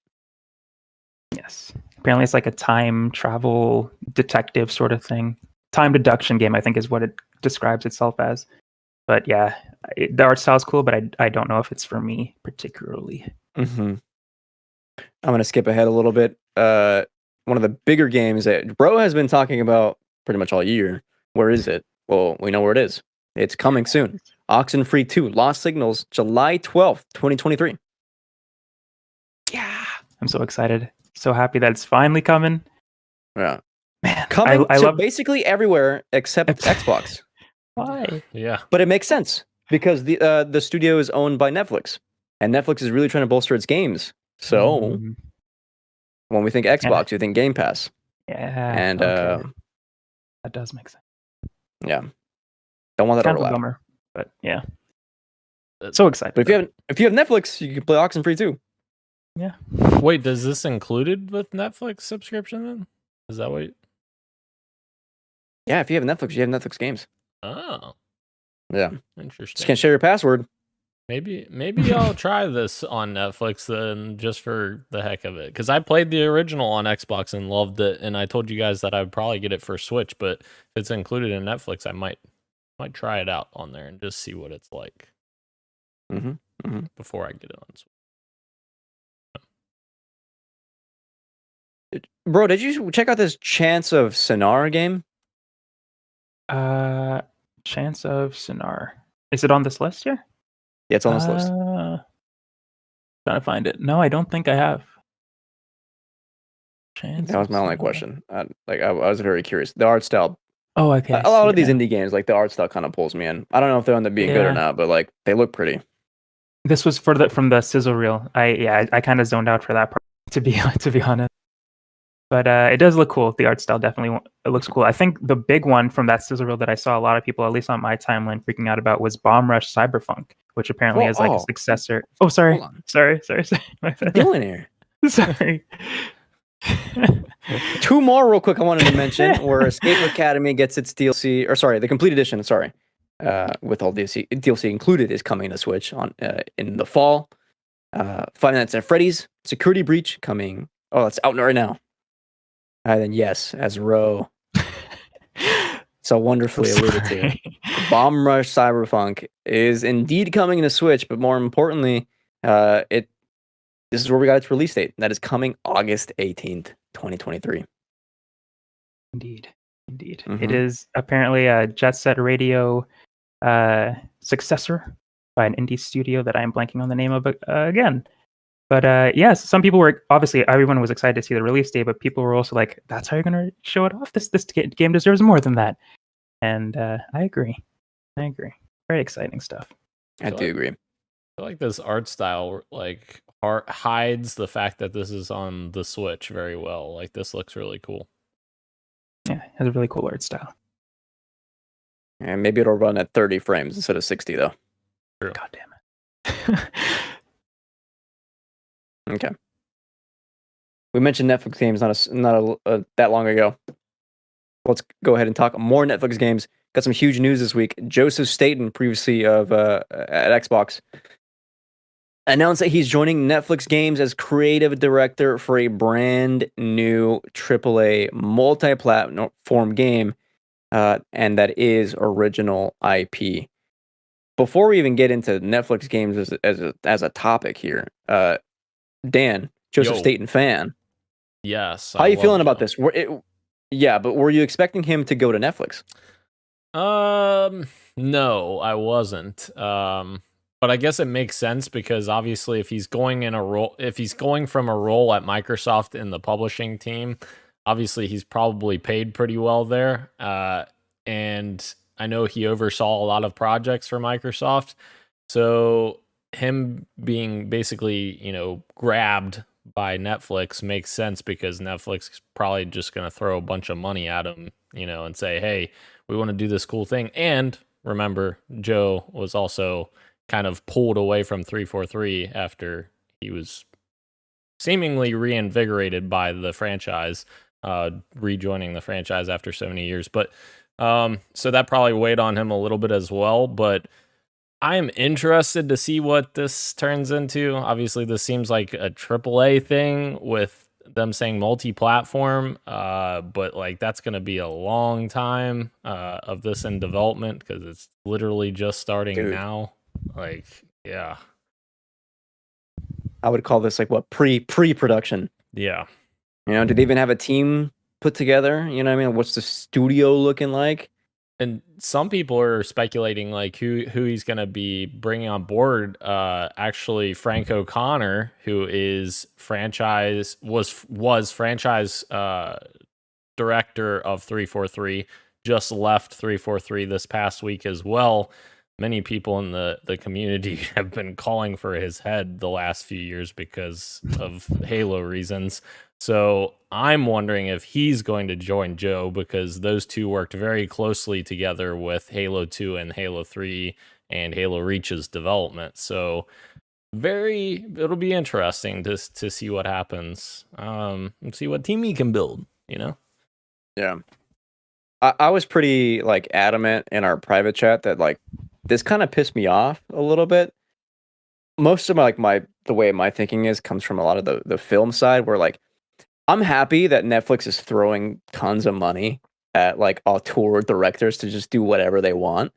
Speaker 3: Yes. Apparently it's like a time travel detective sort of thing. time deduction game, I think, is what it describes itself as. But yeah, the art style is cool, but I don't know if it's for me particularly.
Speaker 4: Mm-hmm. I'm going to skip ahead a little bit. One of the bigger games that Bro has been talking about pretty much all year. Where is it? Well, we know where it is. It's coming soon. Oxenfree 2, Lost Signals, July 12th, 2023.
Speaker 3: Yeah, I'm so excited. So happy that it's finally coming.
Speaker 4: Yeah.
Speaker 3: Man,
Speaker 4: Coming
Speaker 3: I
Speaker 4: to
Speaker 3: love
Speaker 4: basically everywhere except Xbox.
Speaker 3: Why?
Speaker 2: Yeah.
Speaker 4: But it makes sense because the studio is owned by Netflix, and Netflix is really trying to bolster its games. So when we think Xbox, you think Game Pass.
Speaker 3: Yeah.
Speaker 4: And
Speaker 3: okay. That does make sense.
Speaker 4: yeah, don't want that
Speaker 3: Kind of a
Speaker 4: overlap.
Speaker 3: bummer, but yeah. So excited.
Speaker 4: But if you have Netflix, you can play Oxenfree too.
Speaker 3: Yeah.
Speaker 2: Wait, does this included with Netflix subscription then? Is that what?
Speaker 4: Yeah, if you have Netflix, you have Netflix games.
Speaker 2: Oh,
Speaker 4: Yeah,
Speaker 2: interesting.
Speaker 4: just can't share your password.
Speaker 2: Maybe I'll try this on Netflix then, just for the heck of it. Because I played the original on Xbox and loved it, and I told you guys that I'd probably get it for Switch. But if it's included in Netflix, I might try it out on there and just see what it's like before I get it on Switch.
Speaker 4: Bro, did you check out this Chance of Sinar game?
Speaker 3: Chance of Sinar. Is it on this list here?
Speaker 4: Yeah, it's on this list.
Speaker 3: Trying to find it. No, I don't think I have. Chance
Speaker 4: That was my only question. I was very curious. The art style.
Speaker 3: Oh, okay.
Speaker 4: A lot of these indie games, like the art style, kind of pulls me in. I don't know if they'll end up being good or
Speaker 3: Yeah.
Speaker 4: not, but like they look pretty.
Speaker 3: This was from the sizzle reel. I kind of zoned out for that part, to be honest. But it does look cool. The art style definitely it looks cool. I think the big one from that sizzle reel that I saw a lot of people, at least on my timeline, freaking out about was Bomb Rush Cyberpunk, which apparently is like a successor. Oh, sorry.
Speaker 4: Hold on.
Speaker 3: Sorry. My
Speaker 4: What are you
Speaker 3: bad.
Speaker 4: doing here?
Speaker 3: Sorry.
Speaker 4: Two more real quick I wanted to mention where Escape Academy gets its DLC, or sorry, the complete edition, with all DLC included, is coming to Switch on in the fall. Five Nights at Freddy's Security Breach coming. Oh, it's out right now. And then yes, as Ro so wonderfully alluded to, Bomb Rush Cyberpunk is indeed coming to Switch, but more importantly, this is where we got its release date. That is coming August 18th, 2023.
Speaker 3: Indeed. It is apparently a Jet Set Radio successor by an indie studio that I'm blanking on the name of again. But yes, some people were, obviously everyone was excited to see the release date, but people were also like, that's how you're going to show it off? This game deserves more than that. And I agree. Very exciting stuff.
Speaker 4: I do agree.
Speaker 2: I feel like this art style like hides the fact that this is on the Switch very well. Like this looks really cool.
Speaker 3: Yeah, it has a really cool art style.
Speaker 4: And maybe it'll run at 30 frames instead of 60 though.
Speaker 2: True.
Speaker 3: God damn it.
Speaker 4: Okay. We mentioned Netflix games not that long ago. Let's go ahead and talk more Netflix games. Got some huge news this week. Joseph Staten, previously of at Xbox, announced that he's joining Netflix Games as creative director for a brand new AAA multi-platform game, and that is original IP. Before we even get into Netflix games as a topic here, Dan, Joseph Staten fan.
Speaker 2: Yes.
Speaker 4: How are you feeling about this? But were you expecting him to go to Netflix?
Speaker 2: No, I wasn't. But I guess it makes sense because obviously if he's going from a role at Microsoft in the publishing team, obviously he's probably paid pretty well there. And I know he oversaw a lot of projects for Microsoft. So him being basically, grabbed by Netflix makes sense because Netflix is probably just going to throw a bunch of money at him, and say, hey, we want to do this cool thing. And remember, Joe was also kind of pulled away from 343 after he was seemingly reinvigorated by the franchise, rejoining the franchise after so many years. But so that probably weighed on him a little bit as well. But I'm interested to see what this turns into. Obviously, this seems like a AAA thing with them saying multi-platform, but like that's going to be a long time of this in development because it's literally just starting now. Like, yeah,
Speaker 4: I would call this like what pre-production.
Speaker 2: yeah.
Speaker 4: You know, do they even have a team put together? You know what I mean? What's the studio looking like?
Speaker 2: And some people are speculating like who he's going to be bringing on board. Actually, Frank O'Connor, who is was franchise director of 343, just left 343 this past week as well. Many people in the community have been calling for his head the last few years because of Halo reasons. So I'm wondering if he's going to join Joe because those two worked very closely together with Halo 2 and Halo 3 and Halo Reach's development. So it'll be interesting to see what happens. And see what team he can build, you know?
Speaker 4: Yeah. I was pretty like adamant in our private chat that like this kind of pissed me off a little bit. Most of the way my thinking comes from a lot of the film side where like I'm happy that Netflix is throwing tons of money at like auteur directors to just do whatever they want.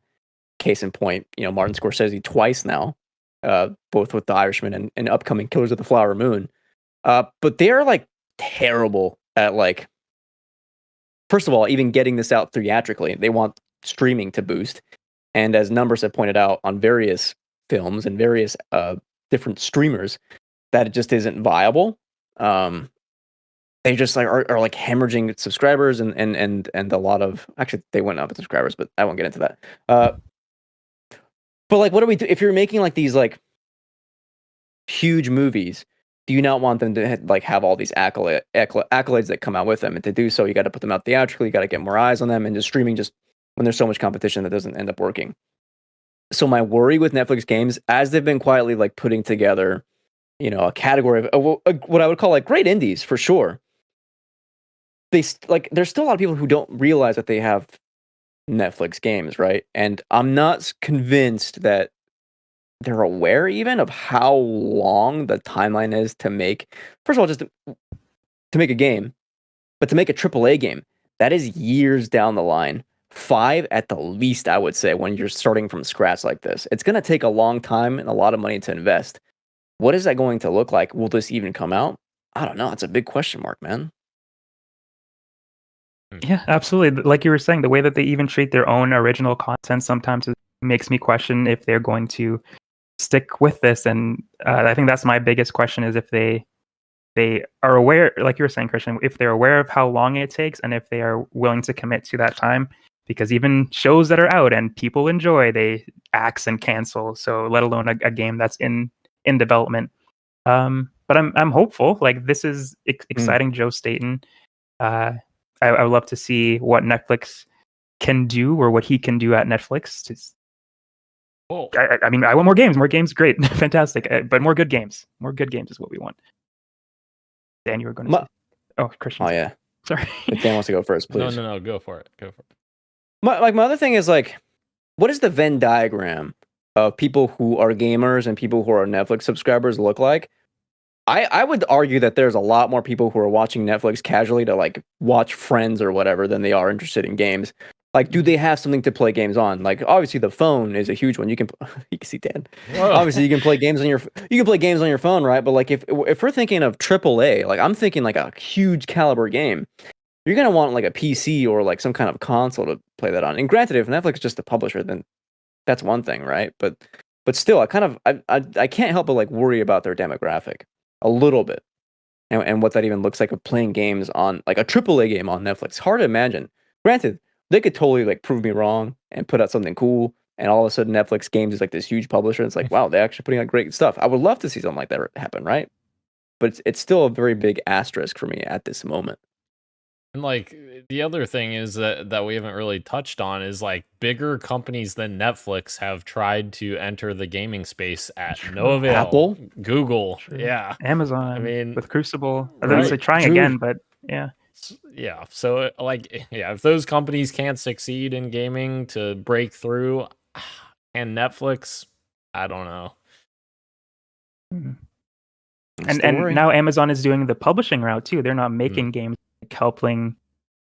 Speaker 4: Case in point, you know, Martin Scorsese twice now, both with The Irishman and upcoming Killers of the Flower Moon. But they are like terrible at like, first of all, even getting this out theatrically. They want streaming to boost. And as numbers have pointed out on various films and various different streamers, that it just isn't viable. They just like are like hemorrhaging subscribers and a lot of, actually they went up in subscribers, but I won't get into that. But like, what do we do if you're making like these like huge movies? Do you not want them to like have all these accolades that come out with them? And to do so, you got to put them out theatrically. You got to get more eyes on them, and just streaming just when there's so much competition that doesn't end up working. So my worry with Netflix games, as they've been quietly like putting together, you know, a category of what I would call like great indies for sure. There's still a lot of people who don't realize that they have Netflix games, right? And I'm not convinced that they're aware even of how long the timeline is to make. First of all, just to make a game, but to make a AAA game, that is years down the line. 5 at the least, I would say, when you're starting from scratch like this. It's going to take a long time and a lot of money to invest. What is that going to look like? Will this even come out? I don't know. It's a big question mark, man.
Speaker 3: Yeah, absolutely. Like you were saying, the way that they even treat their own original content sometimes it makes me question if they're going to stick with this. And I think that's my biggest question: is if they are aware, like you were saying, Christian, if they're aware of how long it takes and if they are willing to commit to that time. Because even shows that are out and people enjoy, they axe and cancel. So let alone a game that's in development. But I'm hopeful. Like this is exciting. Joe Staten. I would love to see what Netflix can do or what he can do at Netflix. I mean, I want more games. More games, great, fantastic. But more good games. More good games is what we want. Dan, you were going to say. Oh, Christian.
Speaker 4: Oh yeah.
Speaker 3: Sorry.
Speaker 4: If Dan wants to go first, please.
Speaker 2: No, go for it.
Speaker 4: My other thing is like, what does the Venn diagram of people who are gamers and people who are Netflix subscribers look like? I would argue that there's a lot more people who are watching Netflix casually to like watch Friends or whatever than they are interested in games. Like, do they have something to play games on? Like, obviously the phone is a huge one. You can see Dan. Whoa. Obviously, you can play games on your phone, right? But like, if we're thinking of AAA, like I'm thinking like a huge caliber game, you're gonna want like a PC or like some kind of console to play that on. And granted, if Netflix is just a publisher, then that's one thing, right? But still, I can't help but like worry about their demographic a little bit, and what that even looks like of playing games on like a AAA game on Netflix. Hard to imagine. Granted, they could totally like prove me wrong and put out something cool, and all of a sudden Netflix Games is like this huge publisher. And it's like, wow, they're actually putting out great stuff. I would love to see something like that happen, right? But it's still a very big asterisk for me at this moment.
Speaker 2: And like the other thing is that we haven't really touched on is like bigger companies than Netflix have tried to enter the gaming space at no avail.
Speaker 4: Apple,
Speaker 2: Google,
Speaker 3: True.
Speaker 2: yeah,
Speaker 3: Amazon.
Speaker 2: I mean,
Speaker 3: with Crucible,
Speaker 2: right?
Speaker 3: They're trying again, but yeah.
Speaker 2: Yeah, so like, yeah, if those companies can't succeed in gaming to break through, and Netflix, I don't know.
Speaker 3: And now Amazon is doing the publishing route too. They're not making games, like helping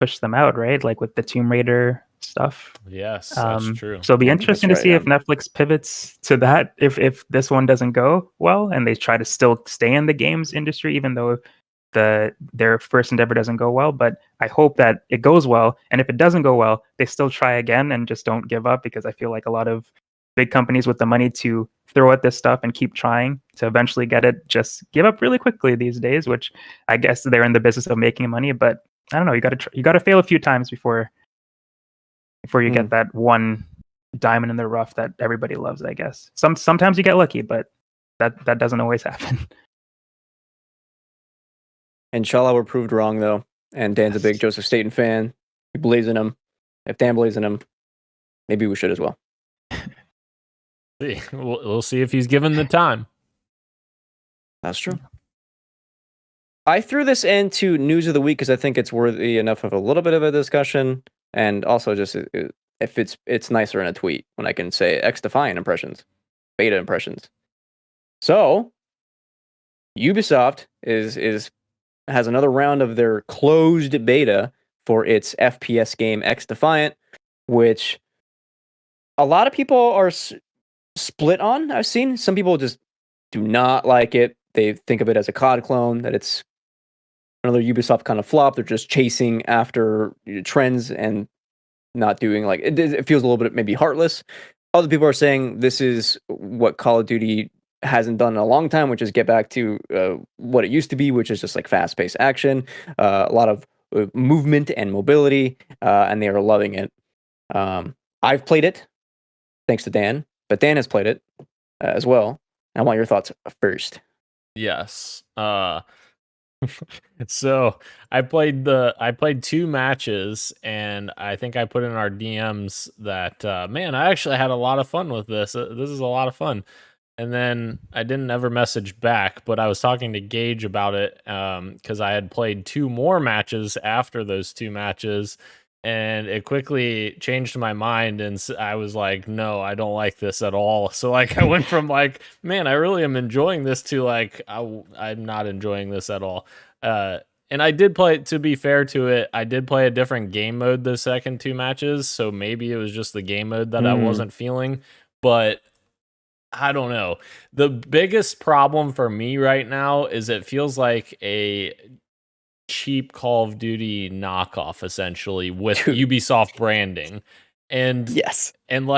Speaker 3: push them out, right? Like with the Tomb Raider stuff.
Speaker 2: Yes, that's true.
Speaker 3: So it'll be interesting to see if Netflix pivots to that. If this one doesn't go well, and they try to still stay in the games industry, even though their first endeavor doesn't go well. But I hope that it goes well. And if it doesn't go well, they still try again and just don't give up, because I feel like a lot of big companies with the money to throw at this stuff and keep trying to eventually get it just give up really quickly these days, which I guess they're in the business of making money. But I don't know, you got to fail a few times before you get that one diamond in the rough that everybody loves, I guess. Sometimes you get lucky, but that doesn't always happen.
Speaker 4: Inshallah, we're proved wrong, though. And Dan's a big Joseph Staten fan. He believes in him. If Dan believes in him, maybe we should as well.
Speaker 2: We'll see if he's given the time.
Speaker 4: That's true. I threw this into news of the week because I think it's worthy enough of a little bit of a discussion, and also just if it's nicer in a tweet when I can say XDefiant impressions, beta impressions. So Ubisoft has another round of their closed beta for its FPS game XDefiant, which a lot of people are split on. I've seen some people just do not like it. They think of it as a COD clone, that it's another Ubisoft kind of flop. They're just chasing after trends and not doing it feels a little bit maybe heartless. Other people are saying this is what Call of Duty hasn't done in a long time, which is get back to what it used to be, which is just like fast-paced action, a lot of movement and mobility, and they are loving it. I've played it, thanks to Dan, but Dan has played it as well. I want your thoughts first.
Speaker 2: Yes. So I played 2 matches, and I think I put in our DMs that man, I actually had a lot of fun with this. This is a lot of fun. And then I didn't ever message back, but I was talking to Gage about it because I had played 2 more matches after those 2 matches, and it quickly changed my mind, and I was like, no, I don't like this at all. So I went from man, I really am enjoying this to I'm not enjoying this at all. And I did play, to be fair to it, I did play a different game mode the second 2 matches, so maybe it was just the game mode that I wasn't feeling, but I don't know. The biggest problem for me right now is it feels like a cheap Call of Duty knockoff, essentially, with Ubisoft branding. And
Speaker 4: yes,
Speaker 2: and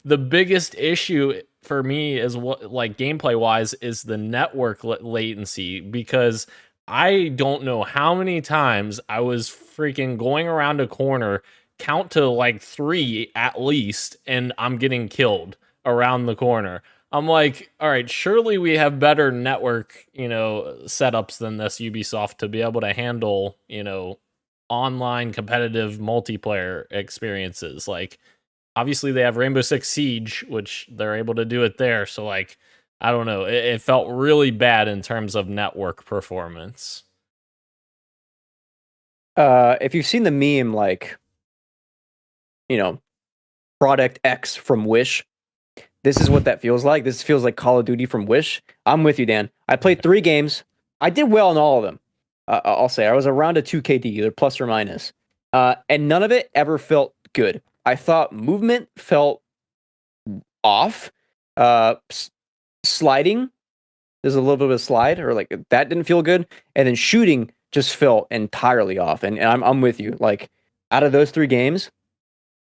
Speaker 2: the biggest issue for me is what gameplay wise is the network latency, because I don't know how many times I was freaking going around a corner, count to 3 at least, and I'm getting killed around the corner. I'm like, all right, surely we have better network, setups than this, Ubisoft, to be able to handle, online competitive multiplayer experiences. Obviously they have Rainbow Six Siege, which they're able to do it there. So I don't know. It felt really bad in terms of network performance.
Speaker 4: If you've seen the meme, Product X from Wish, this is what that feels like. This feels like Call of Duty from Wish. I'm with you, Dan. I played 3 games. I did well in all of them. I'll say I was around a 2 KD, either plus or minus. And none of it ever felt good. I thought movement felt off. Sliding, there's a little bit of a slide, or that didn't feel good. And then shooting just felt entirely off. And I'm with you. Out of those 3 games,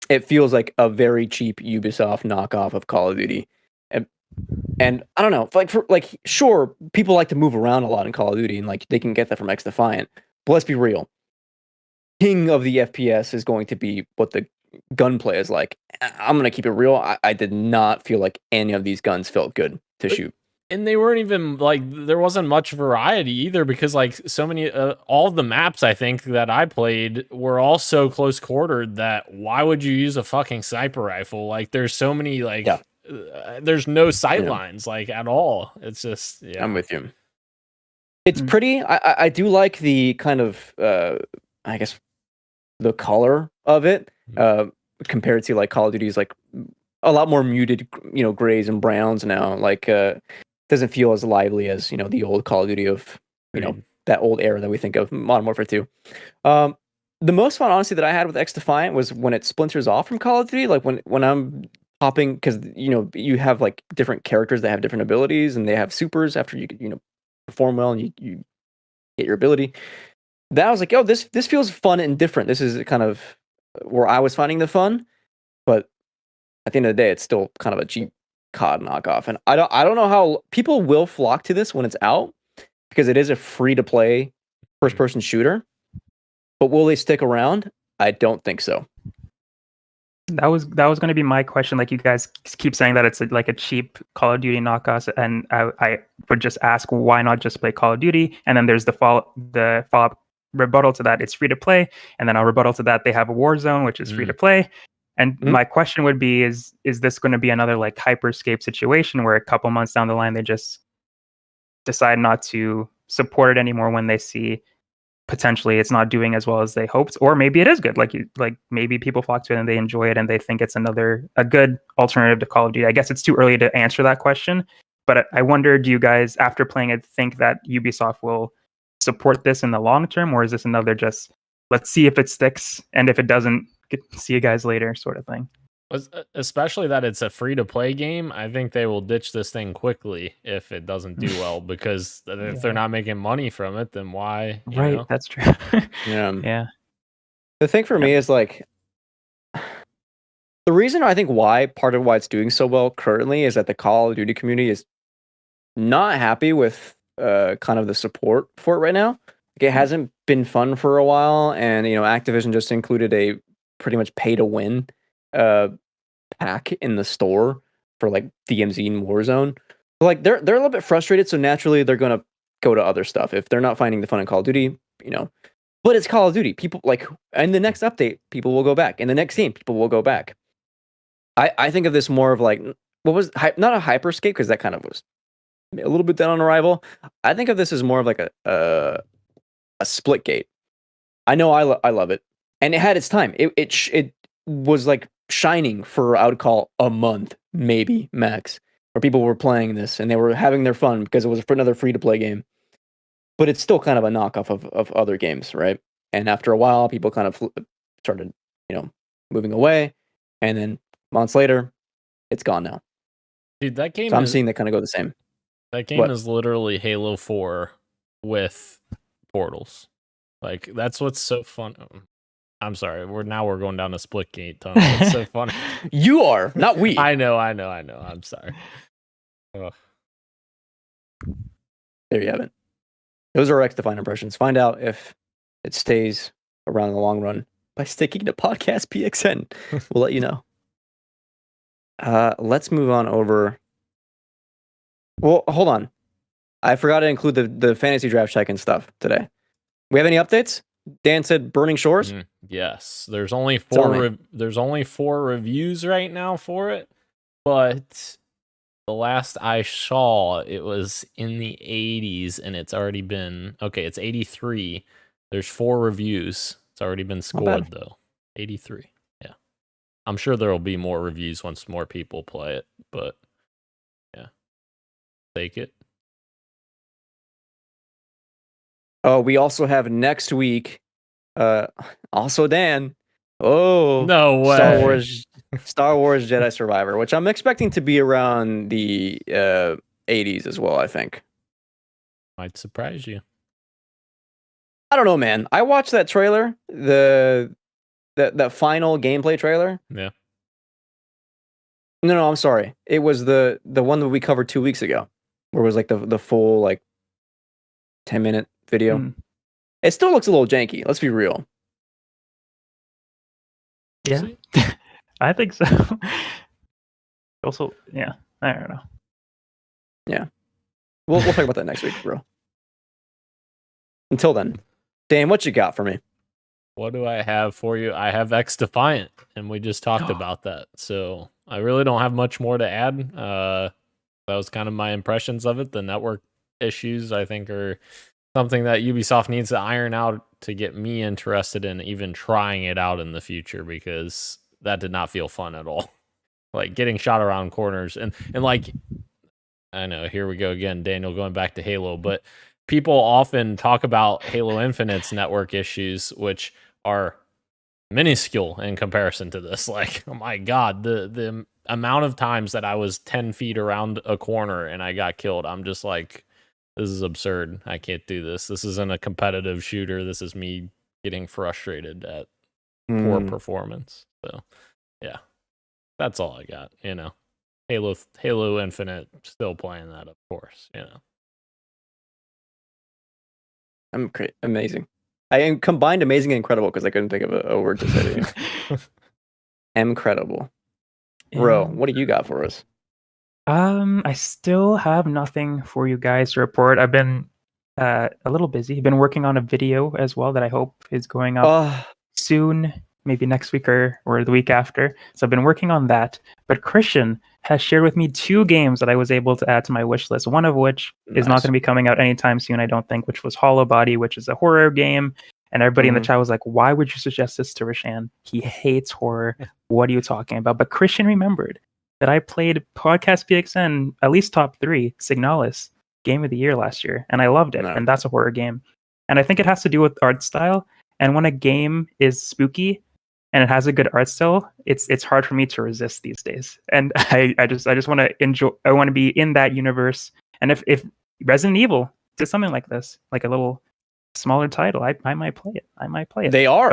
Speaker 4: it feels like a very cheap Ubisoft knockoff of Call of Duty. And I don't know, sure, people like to move around a lot in Call of Duty, and they can get that from XDefiant. But let's be real. King of the FPS is going to be what the gunplay is like. I'm going to keep it real. I did not feel like any of these guns felt good to shoot.
Speaker 2: And they weren't even there wasn't much variety either, because so many all of the maps I think that I played were all so close quartered that why would you use a fucking sniper rifle? There's so many there's no sight lines at all. It's just
Speaker 4: I'm with you. It's pretty. I do like the kind of I guess the color of it compared to Call of Duty's a lot more muted, grays and browns now. doesn't feel as lively as the old Call of Duty of that old era that we think of, Modern Warfare 2. The most fun, honestly, that I had with XDefiant was when it splinters off from Call of Duty. Like when I'm popping, because you have like different characters that have different abilities, and they have supers after you perform well and you get your ability. That was like, oh, this feels fun and different. This is kind of where I was finding the fun, but at the end of the day, it's still kind of a cheap COD knockoff. And I don't know how people will flock to this when it's out, because it is a free to play first person shooter. But will they stick around? I don't think so.
Speaker 3: That was going to be my question. Like, you guys keep saying that it's like a cheap Call of Duty knockoff, and I would just ask, why not just play Call of Duty? And then there's the follow-up rebuttal to that. It's free to play, and then I'll rebuttal to that. They have a Warzone, which is free to play. And my question would be: is this going to be another like Hyperscape situation where a couple months down the line they just decide not to support it anymore when they see potentially it's not doing as well as they hoped, or maybe it is good. Like maybe people flock to it and they enjoy it and they think it's a good alternative to Call of Duty. I guess it's too early to answer that question, but I wonder, do you guys, after playing it, think that Ubisoft will support this in the long term, or is this another just let's see if it sticks, and if it doesn't, see you guys later sort of thing?
Speaker 2: Especially that it's a free-to-play game, I think they will ditch this thing quickly if it doesn't do well, because if they're not making money from it, then why?
Speaker 3: Right, that's true.
Speaker 4: Yeah. The thing for me is like, the reason I think part of why it's doing so well currently is that the Call of Duty community is not happy with kind of the support for it right now. Like, it hasn't been fun for a while, and Activision just included a pretty much pay-to-win pack in the store for like DMZ and Warzone. But like they're a little bit frustrated, so naturally they're gonna go to other stuff if they're not finding the fun in Call of Duty, But it's Call of Duty. People like, and the next update, people will go back, and the next game, people will go back. I think of this more of like, what was not a Hyperscape, because that kind of was a little bit down on arrival. I think of this as more of like a Splitgate. I know I love it, and it had its time. It was like shining for, I would call, a month, maybe max, where people were playing this and they were having their fun because it was another free to play game. But it's still kind of a knockoff of other games, right? And after a while, people kind of started, moving away, and then months later, it's gone now.
Speaker 2: Dude, that game.
Speaker 4: So I'm seeing that kind of go the same.
Speaker 2: That game is literally Halo 4 with portals. Like, that's what's so fun. I'm sorry. We're going down a Splitgate tunnel. It's so funny.
Speaker 4: You are, not we.
Speaker 2: I know. I'm sorry. Ugh.
Speaker 4: There you have it. Those are our XDefiant impressions. Find out if it stays around in the long run by sticking to Podcast PXN. We'll let you know. Let's move on over. Well, hold on. I forgot to include the fantasy draft check-in stuff today. We have any updates? Dan said Burning Shores.
Speaker 2: Yes, there's only four reviews right now for it, but the last I saw, it was in the 80s, and it's already been it's 83. There's 4 reviews. It's already been scored though. 83. Yeah, I'm sure there will be more reviews once more people play it, but yeah, take it.
Speaker 4: Oh, we also have next week. Also Dan. Oh,
Speaker 2: no way.
Speaker 4: Star Wars Jedi Survivor, which I'm expecting to be around the 80s as well, I think.
Speaker 2: Might surprise you.
Speaker 4: I don't know, man. I watched that trailer, that final gameplay trailer.
Speaker 2: Yeah.
Speaker 4: No, I'm sorry. It was the one that we covered 2 weeks ago, where it was like the full like 10-minute video. It still looks a little janky. Let's be real.
Speaker 3: Yeah, I think so. Also, yeah, I don't know.
Speaker 4: Yeah, we'll talk about that next week, bro. Until then, Dan, what you got for me?
Speaker 2: What do I have for you? I have XDefiant, and we just talked about that. So I really don't have much more to add. That was kind of my impressions of it. The network issues, I think, are something that Ubisoft needs to iron out to get me interested in even trying it out in the future, because that did not feel fun at all. Like getting shot around corners and like I know, here we go again, Daniel going back to Halo, but people often talk about Halo Infinite's network issues, which are minuscule in comparison to this. Like, oh my god, the amount of times that I was 10 feet around a corner and I got killed, I'm just like, this is absurd. I can't do this. This isn't a competitive shooter. This is me getting frustrated at poor performance. So, yeah, that's all I got. Halo Infinite, still playing that, of course.
Speaker 4: Amazing. I combined amazing and incredible because I couldn't think of a word to say. Incredible. Ro, what do you got for us?
Speaker 3: I still have nothing for you guys to report. I've been a little busy. I've been working on a video as well that I hope is going up soon, maybe next week or the week after. So I've been working on that. But Christian has shared with me 2 games that I was able to add to my wish list, one of which is not going to be coming out anytime soon, I don't think, which was Hollow Body, which is a horror game. And everybody in the chat was like, why would you suggest this to Rashan? He hates horror. What are you talking about? But Christian remembered that I played Podcast PXN, at least top 3, Signalis, Game of the Year last year, and I loved it. And that's a horror game. And I think it has to do with art style. And when a game is spooky and it has a good art style, it's hard for me to resist these days. And I just want to enjoy. I want to be in that universe. And if Resident Evil did something like this, like a little smaller title, I might play it. I might play it.
Speaker 4: They are.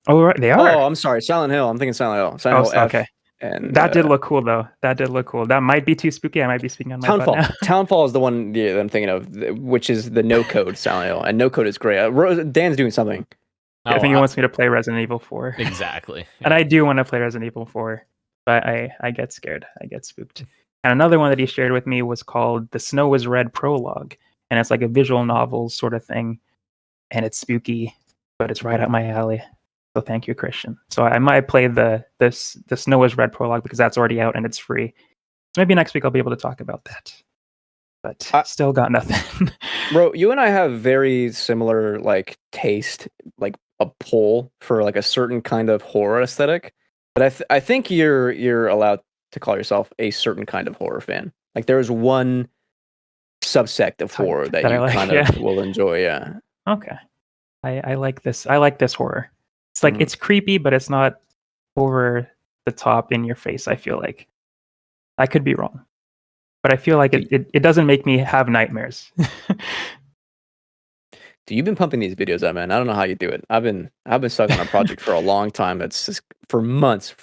Speaker 3: Right, they are.
Speaker 4: Oh, I'm sorry, Silent Hill. I'm thinking Silent Hill. Silent Hill F.
Speaker 3: Okay.
Speaker 4: And
Speaker 3: that did look cool, though. That did look cool. That might be too spooky. I might be speaking on my butt now.
Speaker 4: Townfall is the one that I'm thinking of, which is the no code Silent Hill, and no code is great. Dan's doing something.
Speaker 3: I think he wants me to play Resident Evil 4.
Speaker 2: Exactly.
Speaker 3: And I do want to play Resident Evil 4, but I get scared. I get spooked. And another one that he shared with me was called The Snow is Red Prologue, and it's like a visual novel sort of thing, and it's spooky, but it's right up my alley. So thank you, Christian. So I might play the Snow is Red Prologue because that's already out and it's free. So maybe next week I'll be able to talk about that. But still got nothing.
Speaker 4: Bro, you and I have very similar like taste, like a pull for like a certain kind of horror aesthetic. But I think you're allowed to call yourself a certain kind of horror fan. Like there's one subsect of horror that you kind of will enjoy. Yeah.
Speaker 3: Okay. I like this. I like this horror. It's like it's creepy, but it's not over the top in your face. I feel like I could be wrong, but I feel like it doesn't make me have nightmares.
Speaker 4: Dude, you've been pumping these videos out, man. I don't know how you do it. I've been stuck on a project for a long time. It's just for months,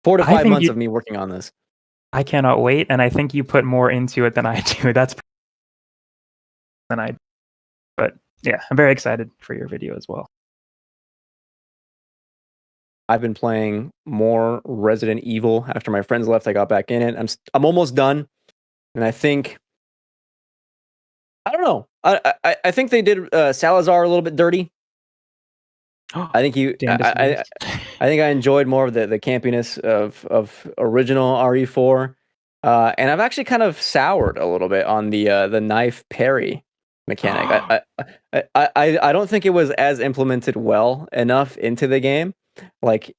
Speaker 4: 4 to 5 months of me working on this.
Speaker 3: I cannot wait, and I think you put more into it than I do. But yeah, I'm very excited for your video as well.
Speaker 4: I've been playing more Resident Evil after my friends left. I got back in it. I'm almost done, and I think I don't know. I think they did Salazar a little bit dirty. I think I think I enjoyed more of the campiness of original RE4, and I've actually kind of soured a little bit on the knife parry mechanic. I don't think it was as implemented well enough into the game. Like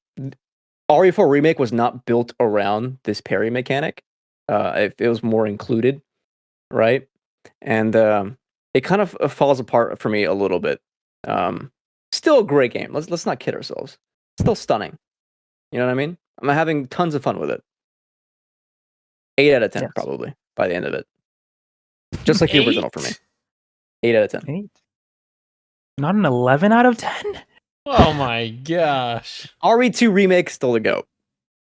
Speaker 4: RE4 Remake was not built around this parry mechanic. It was more included, right? And it kind of falls apart for me a little bit. Still a great game. Let's not kid ourselves. Still stunning. You know what I mean? I'm having tons of fun with it. 8 out of 10 probably by the end of it. Just like the original for me. 8 out of 10.
Speaker 3: 8? Not an 11 out of 10?
Speaker 2: Oh my gosh.
Speaker 4: RE2 Remake still to go.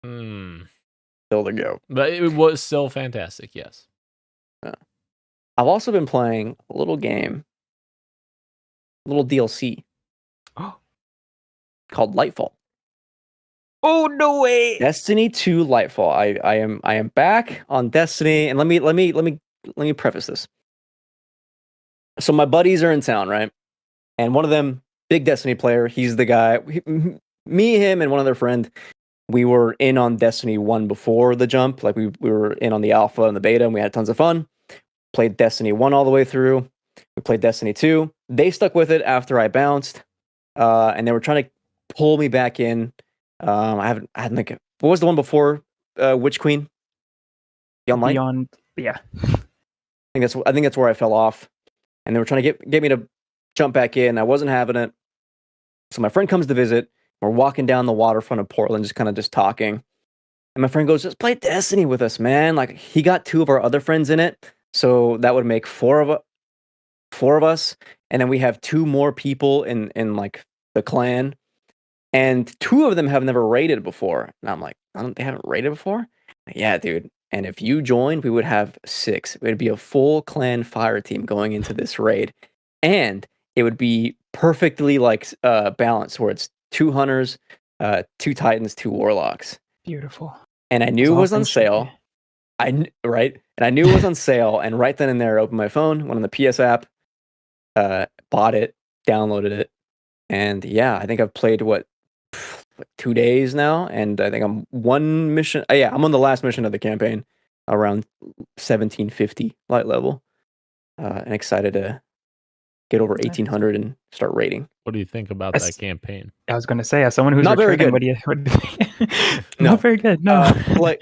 Speaker 2: Still
Speaker 4: to go.
Speaker 2: But it was still fantastic, yes.
Speaker 4: I've also been playing a little game, a little DLC called Lightfall.
Speaker 3: Oh no way!
Speaker 4: Destiny 2 Lightfall. I am back on Destiny, and let me preface this. So my buddies are in town, right? And one of them, big Destiny player, he's the guy. Me, him, and one other friend, we were in on Destiny 1 before the jump. Like we were in on the alpha and the beta, and we had tons of fun. Played Destiny 1 all the way through. We played Destiny 2. They stuck with it after I bounced, and they were trying to pull me back in. I hadn't think. What was the one before Witch Queen? The Online?
Speaker 3: yeah.
Speaker 4: I think that's where I fell off, and they were trying to get me to jump back in. I wasn't having it, so my friend comes to visit. We're walking down the waterfront of Portland, just talking, and my friend goes, "Just play Destiny with us, man." Like he got 2 of our other friends in it, so that would make 4 of us, and then we have 2 more people in like the clan, and 2 of them have never raided before. And I'm like, they haven't raided before? Yeah, dude. And if you joined, we would have 6. It would be a full clan fire team going into this raid. And it would be perfectly like balanced where it's 2 hunters, 2 titans, 2 warlocks.
Speaker 3: Beautiful.
Speaker 4: And I knew it was on sale. Right? And I knew it was on sale. And right then and there, I opened my phone, went on the PS app, bought it, downloaded it. And yeah, I think I've played 2 days now, and I think I'm one mission. I'm on the last mission of the campaign, around 1750 light level, and excited to get over 1800 and start raiding.
Speaker 2: What do you think about that campaign?
Speaker 3: I was going to say, as someone who's
Speaker 4: not very good.
Speaker 3: What do you
Speaker 4: No.
Speaker 3: Not very good. No.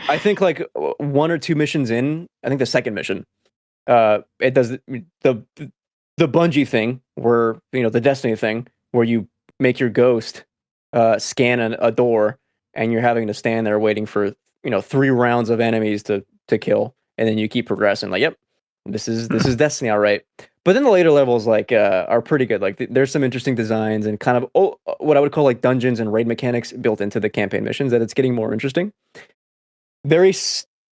Speaker 4: I think 1 or 2 missions in. I think the second mission, it does the Bungie thing, where the Destiny thing, where you make your ghost scan a door, and you're having to stand there waiting for 3 rounds of enemies to kill, and then you keep progressing. Like, yep, this is Destiny, all right. But then the later levels are pretty good. Like there's some interesting designs and kind of what I would call like dungeons and raid mechanics built into the campaign missions, that it's getting more interesting. Very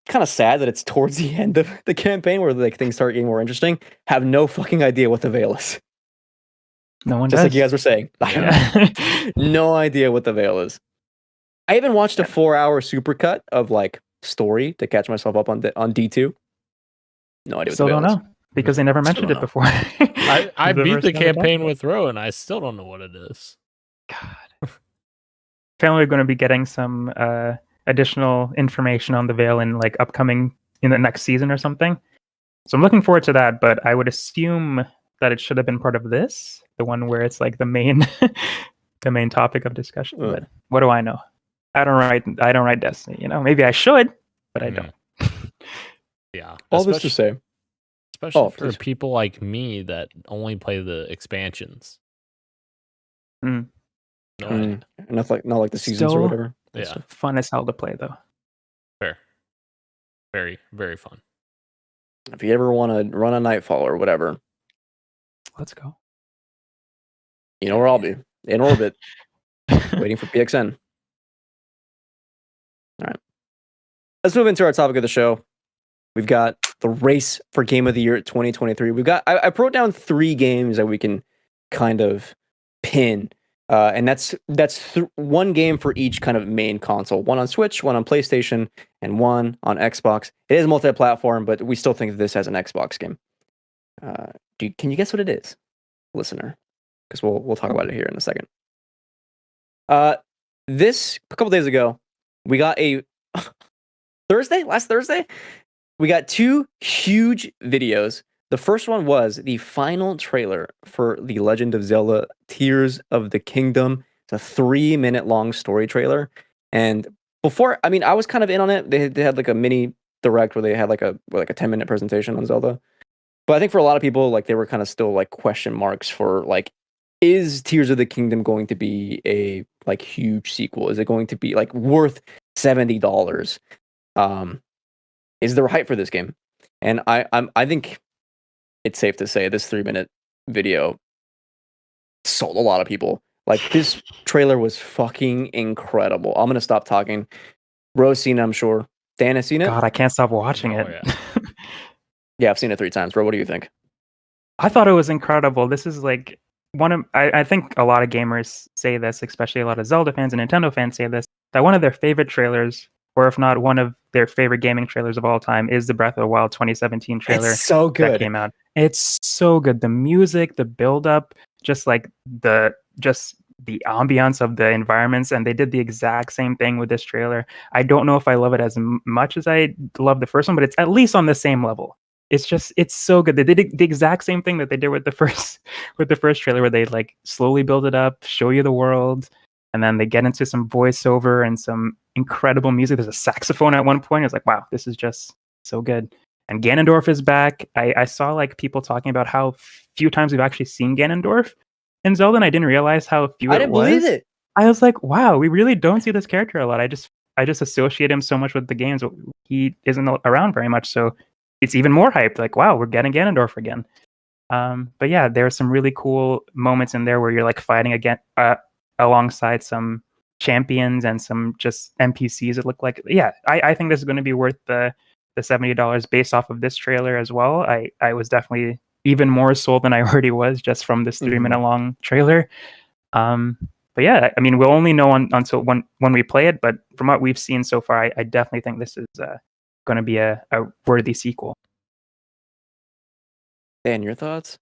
Speaker 4: kind of sad that it's towards the end of the campaign where like things start getting more interesting. Have no fucking idea what the Veil is.
Speaker 3: No one
Speaker 4: Just
Speaker 3: does.
Speaker 4: like you guys were saying. I have no idea what the Veil is. I even watched a 4-hour supercut of like story to catch myself up on D2. No idea what
Speaker 3: Still
Speaker 4: the Veil
Speaker 3: don't
Speaker 4: is.
Speaker 3: know, because they never mentioned it before.
Speaker 2: I beat the campaign with Ro, and I still don't know what it is.
Speaker 3: God. Apparently, we're going to be getting some additional information on the Veil in like upcoming in the next season or something. So I'm looking forward to that. But I would assume that it should have been part of this, the one where it's like the main topic of discussion. But what do I know? I don't write Destiny. Maybe I should, but I don't.
Speaker 2: Yeah.
Speaker 4: All this to say,
Speaker 2: especially for people like me that only play the expansions.
Speaker 3: Mm.
Speaker 2: No idea.
Speaker 4: Not like the seasons or whatever.
Speaker 2: Yeah.
Speaker 3: Fun as hell to play though.
Speaker 2: Fair. Very, very fun.
Speaker 4: If you ever want to run a Nightfall or whatever,
Speaker 3: let's go.
Speaker 4: You know where I'll be. In orbit. Waiting for PXN. All right. Let's move into our topic of the show. We've got the race for Game of the Year 2023. We've got I wrote down 3 games that we can kind of pin. And that's 1 game for each kind of main console. 1 on Switch, 1 on PlayStation, and 1 on Xbox. It is multi-platform, but we still think that this has an Xbox game. Can you guess what it is, listener? Because we'll talk about it here in a second. This a couple days ago, we got a last Thursday, we got 2 huge videos. The first one was the final trailer for The Legend of Zelda Tears of the Kingdom. It's a 3-minute long story trailer. And before, I was kind of in on it. They had like a mini direct where they had like a 10-minute presentation on Zelda. But I think for a lot of people, like they were kind of still like question marks for like, is Tears of the Kingdom going to be a like huge sequel? Is it going to be like worth $70? Is there hype for this game? And I think it's safe to say this 3-minute video sold a lot of people. Like this trailer was fucking incredible. I'm gonna stop talking. Ro's seen it, I'm sure. Dan has seen it.
Speaker 3: God, I can't stop watching it.
Speaker 2: Yeah.
Speaker 4: Yeah, I've seen it 3 times. Ro, what do you think?
Speaker 3: I thought it was incredible. This is like one of I think a lot of gamers say this, especially a lot of Zelda fans and Nintendo fans say this, that one of their favorite trailers, or if not one of their favorite gaming trailers of all time, is the Breath of the Wild 2017 trailer.
Speaker 4: It's so good.
Speaker 3: That came out. It's so good. The music, the build-up, just like the ambiance of the environments, and they did the exact same thing with this trailer. I don't know if I love it as much as I love the first one, but it's at least on the same level. It's so good. They did the exact same thing that they did with the first trailer, where they like slowly build it up, show you the world, and then they get into some voiceover and some incredible music. There's a saxophone at one point. It's like, wow, this is just so good. And Ganondorf is back. I saw like people talking about how few times we've actually seen Ganondorf in Zelda, and I didn't realize how few
Speaker 4: I
Speaker 3: it
Speaker 4: didn't
Speaker 3: was.
Speaker 4: believe it.
Speaker 3: I was like, wow, we really don't see this character a lot. I just associate him so much with the games. He isn't around very much, so it's even more hyped. Like, wow, we're getting Ganondorf again. But yeah, there are some really cool moments in there where you're like fighting again alongside some champions and some just NPCs. It looked like, yeah, I think this is going to be worth the $70 based off of this trailer as well. I was definitely even more sold than I already was just from this 3-minute long trailer. But yeah, I mean, we'll only know until when we play it. But from what we've seen so far, I definitely think this is going to be a worthy sequel.
Speaker 4: Dan, your thoughts?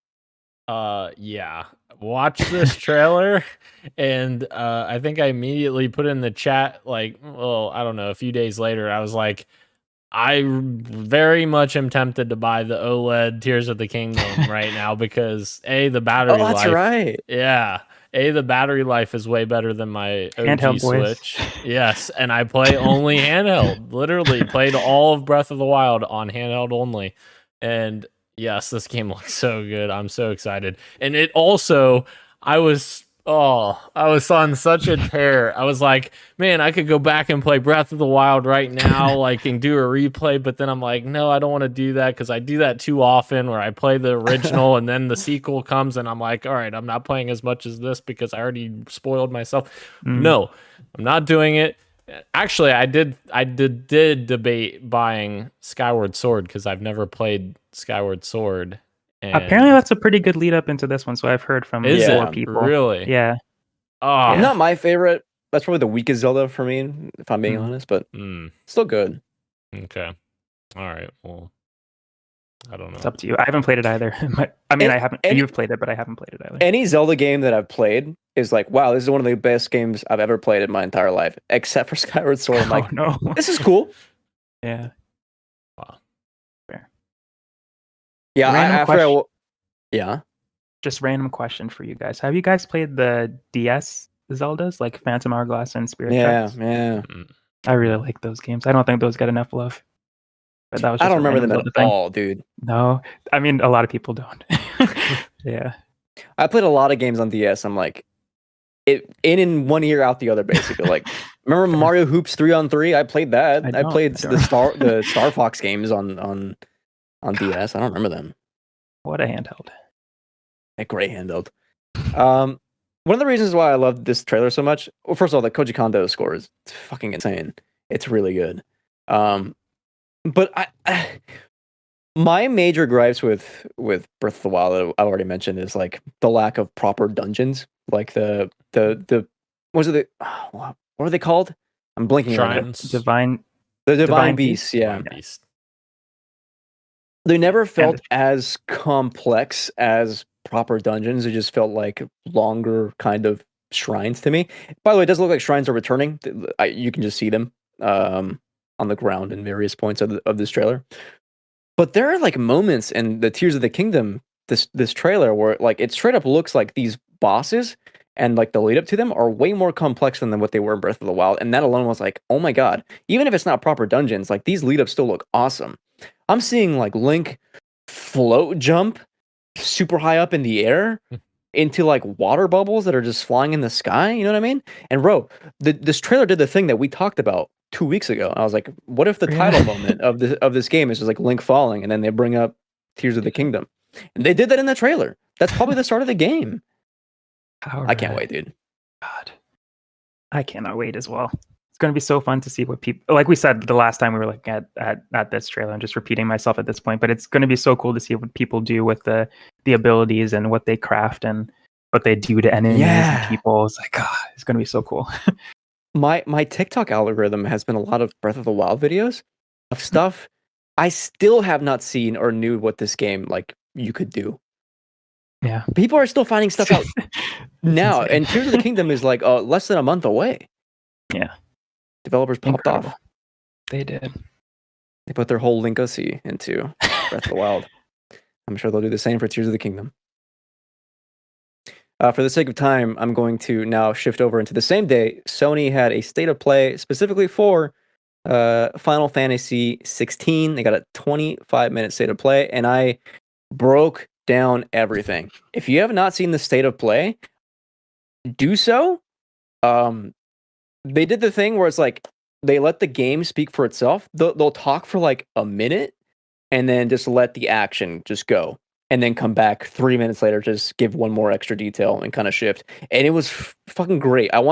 Speaker 2: Yeah. Watch this trailer, and I think I immediately put in the chat, like, well, I don't know, a few days later, I was like, I very much am tempted to buy the OLED Tears of the Kingdom right now because the battery life.
Speaker 4: Oh, that's right.
Speaker 2: Yeah. The battery life is way better than my OG
Speaker 3: Handheld
Speaker 2: Switch. Yes, and I play only handheld. Literally played all of Breath of the Wild on handheld only. And yes, this game looks so good. I'm so excited. And it also, I was on such a tear. I was like, man, I could go back and play Breath of the Wild right now, like, and do a replay. But then I'm like, no, I don't want to do that because I do that too often where I play the original and then the sequel comes and I'm like, all right, I'm not playing as much as this because I already spoiled myself. No, I'm not doing it. Actually, I did debate buying Skyward Sword because I've never played Skyward Sword. And
Speaker 3: apparently, that's a pretty good lead up into this one. So I've heard from more people.
Speaker 2: Really?
Speaker 3: Yeah.
Speaker 2: Oh,
Speaker 4: Not my favorite. That's probably the weakest Zelda for me, if I'm being honest, but still good.
Speaker 2: Okay. All right. Well, I don't know.
Speaker 3: It's up to you. I haven't played it either. I mean, I haven't. You've played it, but I haven't played it either.
Speaker 4: Any Zelda game that I've played is like, wow, this is one of the best games I've ever played in my entire life, except for Skyward Sword. I'm like,
Speaker 3: no,
Speaker 4: this is cool.
Speaker 3: Yeah.
Speaker 2: Wow.
Speaker 3: Fair.
Speaker 4: Yeah. Yeah.
Speaker 3: Just random question for you guys. Have you guys played the DS Zeldas, like Phantom Hourglass and Spirit Tracks?
Speaker 4: Yeah.
Speaker 3: I really like those games. I don't think those get enough love. But that was just
Speaker 4: I don't remember them
Speaker 3: Zelda
Speaker 4: at
Speaker 3: thing.
Speaker 4: all, dude.
Speaker 3: No, I mean a lot of people don't. Yeah.
Speaker 4: I played a lot of games on DS. I'm like, in 1 year, out the other, basically. Like, remember Mario Hoops 3-on-3? I played that. I played the Star Fox games on DS. I don't remember them.
Speaker 3: What a handheld.
Speaker 4: A great handheld. One of the reasons why I love this trailer so much, well, first of all, the Koji Kondo score is fucking insane. It's really good. But my major gripes with Breath of the Wild that I already mentioned is like the lack of proper dungeons. Like the what are they called? I'm blinking.
Speaker 2: Shrines.
Speaker 4: The Divine Beasts. Yeah.
Speaker 2: Divine Beast.
Speaker 4: They never felt as complex as proper dungeons. It just felt like longer kind of shrines to me. By the way, it does look like shrines are returning. You can just see them on the ground in various points of this trailer. But there are like moments in the Tears of the Kingdom, this trailer, where like it straight up looks like these bosses and like the lead up to them are way more complex than what they were in Breath of the Wild. And that alone was like, oh my god, even if it's not proper dungeons, like these lead ups still look awesome. I'm seeing like Link float jump super high up in the air into like water bubbles that are just flying in the sky. You know what I mean? And bro, this trailer did the thing that we talked about 2 weeks ago. I was like, what if the title moment of this game is just like Link falling and then they bring up Tears of the Kingdom? And they did that in the trailer. That's probably the start of the game. I can't wait, dude.
Speaker 3: God. I cannot wait as well. It's going to be so fun to see what people, like we said the last time we were looking at this trailer. I'm just repeating myself at this point, but it's going to be so cool to see what people do with the abilities and what they craft and what they do to enemies and people. It's like, it's going to be so cool.
Speaker 4: My TikTok algorithm has been a lot of Breath of the Wild videos of stuff I still have not seen or knew what this game like you could do.
Speaker 3: Yeah,
Speaker 4: people are still finding stuff out now, and Tears of the Kingdom is like less than a month away.
Speaker 3: Yeah,
Speaker 4: developers popped off.
Speaker 3: They did.
Speaker 4: They put their whole Legacy into Breath of the Wild. I'm sure they'll do the same for Tears of the Kingdom. For the sake of time, I'm going to now shift over into the same day. Sony had a state of play specifically for Final Fantasy XVI. They got a 25-minute state of play, and I broke down everything. If you have not seen the state of play, do so. They did the thing where it's like they let the game speak for itself. They'll talk for like a minute and then just let the action just go, and then come back 3 minutes later, just give one more extra detail and kind of shift. And it was fucking great. I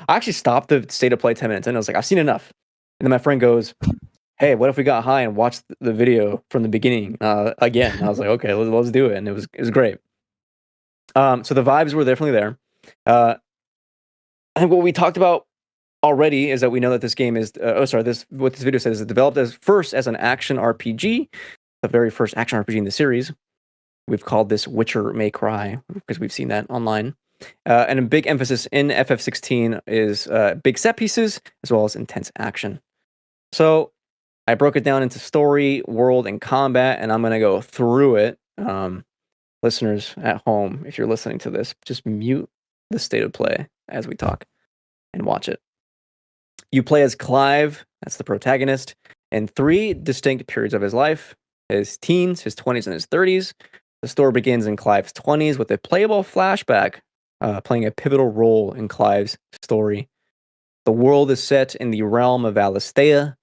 Speaker 4: actually stopped the state of play 10 minutes and I was like, I've seen enough. And then my friend goes, hey, what if we got high and watched the video from the beginning again? And I was like, okay, let's do it. And it was great. So the vibes were definitely there. And what we talked about already is that we know that this game is, what this video says is developed as an action RPG, the very first action RPG in the series. We've called this Witcher May Cry because we've seen that online. And a big emphasis in FF16 is big set pieces as well as intense action. So I broke it down into story, world, and combat, and I'm going to go through it. Listeners at home, if you're listening to this, just mute the state of play as we talk and watch it. You play as Clive, that's the protagonist, in 3 distinct periods of his life: his teens, his 20s, and his 30s. The story begins in Clive's 20s with a playable flashback playing a pivotal role in Clive's story. The world is set in the realm of Valisthea,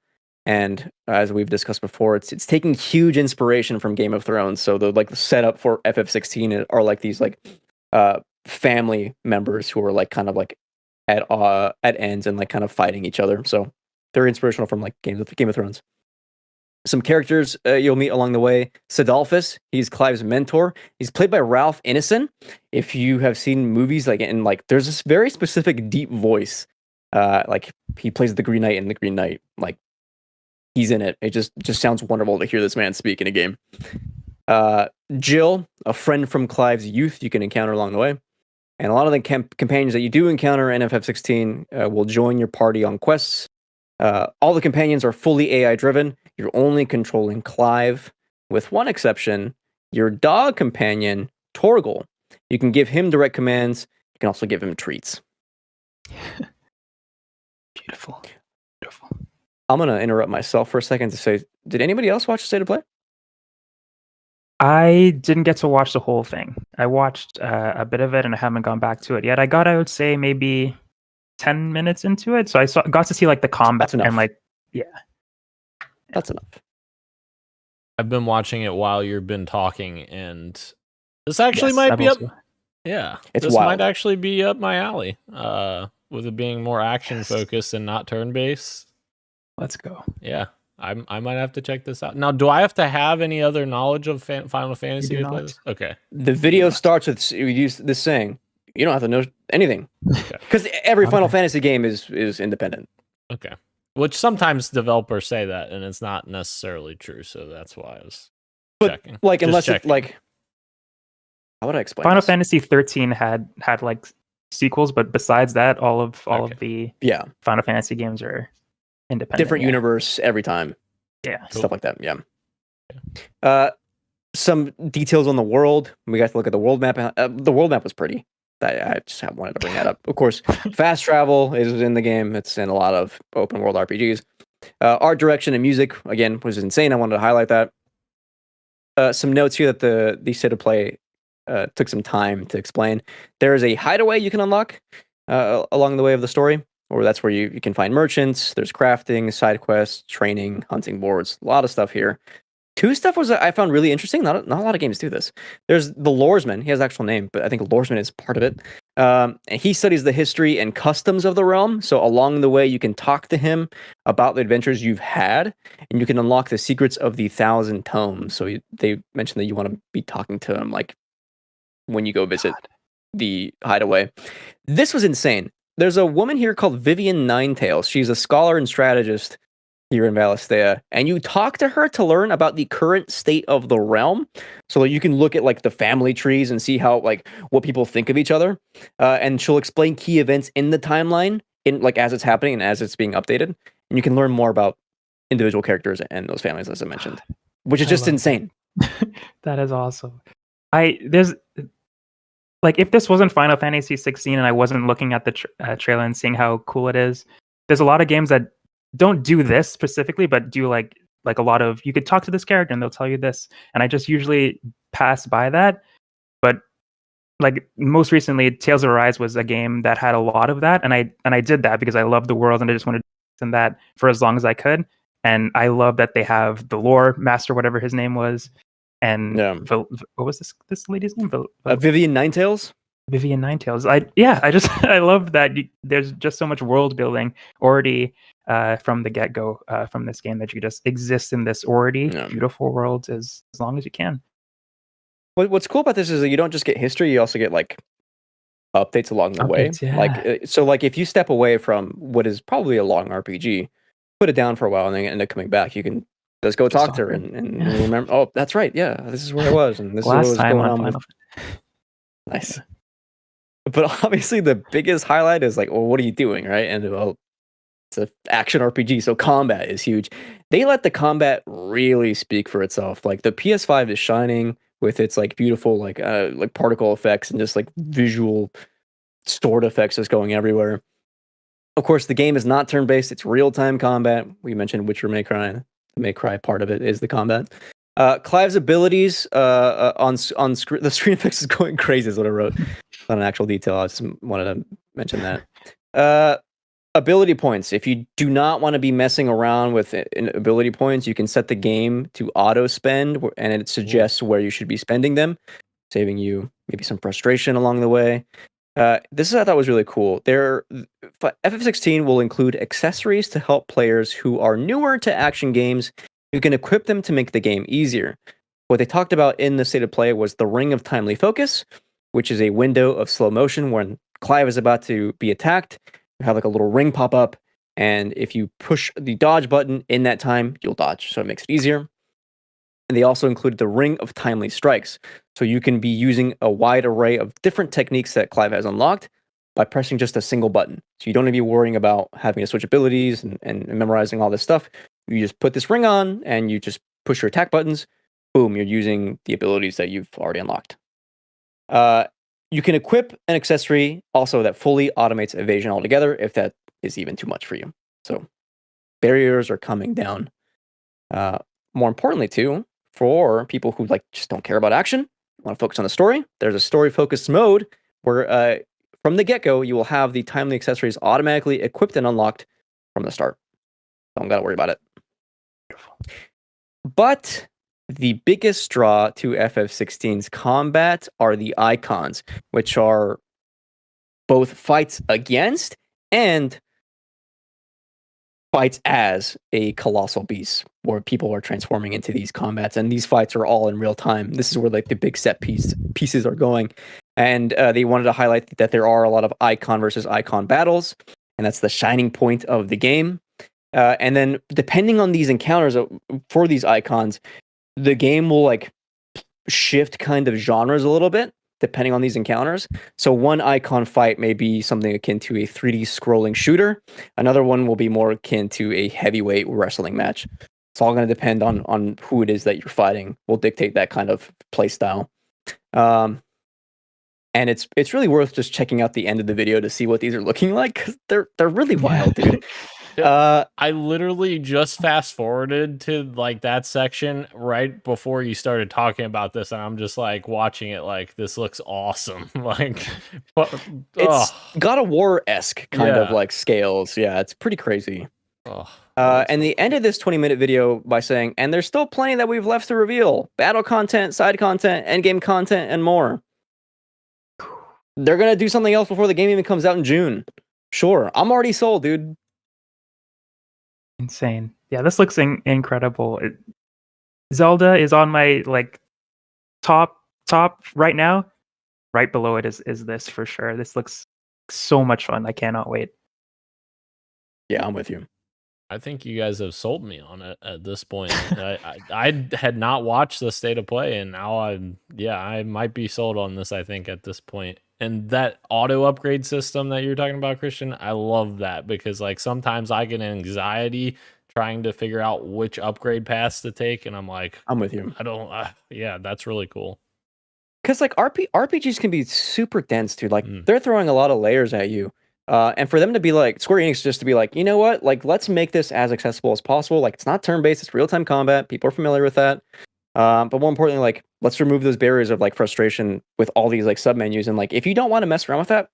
Speaker 4: and as we've discussed before, it's taking huge inspiration from Game of Thrones. So the setup for FF16 are like these family members who are kind of at ends and kind of fighting each other. So very inspirational from Game of Thrones. Some characters you'll meet along the way. Sidolphus, he's Clive's mentor. He's played by Ralph Ineson. If you have seen movies there's this very specific deep voice. He plays the Green Knight in the Green Knight. He's in it. It just sounds wonderful to hear this man speak in a game. Jill, a friend from Clive's youth you can encounter along the way. And a lot of the companions that you do encounter in FF16 will join your party on quests. All the companions are fully AI driven. You're only controlling Clive, with one exception: your dog companion, Torgal. You can give him direct commands. You can also give him treats.
Speaker 3: Beautiful. Beautiful.
Speaker 4: I'm going to interrupt myself for a second to say, did anybody else watch the State of Play?
Speaker 3: I didn't get to watch the whole thing. I watched a bit of it and I haven't gone back to it yet. I would say, maybe 10 minutes into it. So I got to see the combat and yeah.
Speaker 4: That's enough.
Speaker 2: I've been watching it while you've been talking, and this actually might be up. Yeah, this might actually be up my alley. With it being more action focused and not turn based.
Speaker 3: Let's go.
Speaker 2: Yeah, I might have to check this out. Now, do I have to have any other knowledge of Final Fantasy to play this? Okay.
Speaker 4: The video starts with this saying, you don't have to know anything. Because every Final Fantasy game is independent.
Speaker 2: Okay. Which sometimes developers say that, and it's not necessarily true. So that's why I was checking.
Speaker 4: How would I explain
Speaker 3: Final
Speaker 4: this?
Speaker 3: Fantasy 13 had sequels, but besides that, all of the Final Fantasy games are independent.
Speaker 4: Different universe every time.
Speaker 3: Yeah.
Speaker 4: Stuff like that. Yeah. Some details on the world. We got to look at the world map. The world map was pretty. I just wanted to bring that up. Of course, fast travel is in the game. It's in a lot of open world RPGs. Art direction and music, again, was insane. I wanted to highlight that. Some notes here that the state of play took some time to explain. There is a hideaway you can unlock along the way of the story, or that's where you can find merchants. There's crafting, side quests, training, hunting boards, a lot of stuff here. Two stuff I found really interesting. Not a lot of games do this. There's the Loresman. He has an actual name, but I think Loresman is part of it. And he studies the history and customs of the realm. So along the way, you can talk to him about the adventures you've had, and you can unlock the secrets of the 1,000 tomes. So they mentioned that you want to be talking to him when you go visit the hideaway. This was insane. There's a woman here called Vivian Ninetails. She's a scholar and strategist here in Valisthea, and you talk to her to learn about the current state of the realm, so that you can look at the family trees and see how what people think of each other, and she'll explain key events in the timeline in as it's happening and as it's being updated, and you can learn more about individual characters and those families, as I mentioned, which is just insane.
Speaker 3: That is awesome. There's if this wasn't Final Fantasy 16 and I wasn't looking at the trailer and seeing how cool it is, there's a lot of games that don't do this specifically, but do like a lot of, you could talk to this character and they'll tell you this, and I just usually pass by that. But like most recently, Tales of Arise was a game that had a lot of that, and I did that because I loved the world and I just wanted to in that for as long as I could. And I love that they have the lore master, whatever his name was, and what was this lady's name?
Speaker 4: Vivian Ninetales.
Speaker 3: Vivian Ninetales. I love that there's just so much world building already from the get go from this game, that you just exist in this already beautiful world as long as you can.
Speaker 4: What's cool about this is that you don't just get history; you also get like updates along the way.
Speaker 3: Yeah.
Speaker 4: Like so, like if you step away from what is probably a long RPG, put it down for a while, and then end up coming back, you can just go talk to her and remember. Oh, that's right. Yeah, this is where I was, and this is what was going on. With... Nice. But obviously, the biggest highlight is like, well, what are you doing, right? And well, it's an action RPG, so combat is huge. They let the combat really speak for itself. Like the PS5 is shining with its like beautiful like particle effects and just like visual sword effects just going everywhere. Of course, the game is not turn-based; it's real-time combat. We mentioned Witcher May Cry. The May Cry part of it is the combat. Clive's abilities on screen, the screen effects is going crazy. Is what I wrote. Not an actual detail. I just wanted to mention that. Ability points. If you do not want to be messing around with ability points, you can set the game to auto spend, and it suggests where you should be spending them, saving you maybe some frustration along the way. This is I thought was really cool. FF16 will include accessories to help players who are newer to action games. You can equip them to make the game easier. What they talked about in the state of play was the Ring of Timely Focus, which is a window of slow motion when Clive is about to be attacked. You have like a little ring pop up, and if you push the dodge button in that time, you'll dodge, so it makes it easier. And they also included the Ring of Timely Strikes, so you can be using a wide array of different techniques that Clive has unlocked by pressing just a single button. So you don't need to be worrying about having to switch abilities and memorizing all this stuff. You just put this ring on, and you just push your attack buttons. Boom, you're using the abilities that you've already unlocked. You can equip an accessory also that fully automates evasion altogether if that is even too much for you. So barriers are coming down. More importantly, too, for people who like just don't care about action, want to focus on the story, there's a story-focused mode where from the get-go, you will have the timely accessories automatically equipped and unlocked from the start. Don't got to worry about it. But the biggest draw to FF16's combat are the icons, which are both fights against and fights as a colossal beast, where people are transforming into these combats, and these fights are all in real time. This is where like the big set pieces are going, and they wanted to highlight that there are a lot of icon versus icon battles, and that's the shining point of the game. And then depending on these encounters for these icons, the game will like shift kind of genres a little bit depending on these encounters. So one icon fight may be something akin to a 3D scrolling shooter. Another one will be more akin to a heavyweight wrestling match. It's all going to depend on who it is that you're fighting. Will dictate that kind of play style. And it's really worth just checking out the end of the video to see what these are looking like, because they're really wild, dude.
Speaker 2: I literally just fast forwarded to like that section right before you started talking about this, and I'm just like watching it like this looks awesome. Like
Speaker 4: it's God of War-esque kind of like scales. Yeah, it's pretty crazy. And they ended this 20-minute video by saying, and there's still plenty that we've left to reveal. Battle content, side content, endgame content, and more. They're gonna do something else before the game even comes out in June. Sure, I'm already sold, dude.
Speaker 3: Insane. Yeah, this looks incredible. Zelda is on my like top right now. Right below it is this for sure. This looks so much fun. I cannot wait.
Speaker 4: Yeah, I'm with you.
Speaker 2: I think you guys have sold me on it at this point. I had not watched the state of play, and now I might be sold on this, I think, at this point. And that auto upgrade system that you're talking about, Christian, I love that, because like sometimes I get anxiety trying to figure out which upgrade paths to take, and I'm like,
Speaker 4: I'm with you.
Speaker 2: I don't yeah, that's really cool.
Speaker 4: Because like RPGs can be super dense, dude. Like they're throwing a lot of layers at you. And for them to be like, Square Enix just to be like, you know what, like let's make this as accessible as possible. Like it's not turn-based, it's real-time combat. People are familiar with that. But more importantly, like let's remove those barriers of like frustration with all these like submenus. And like if you don't want to mess around with that,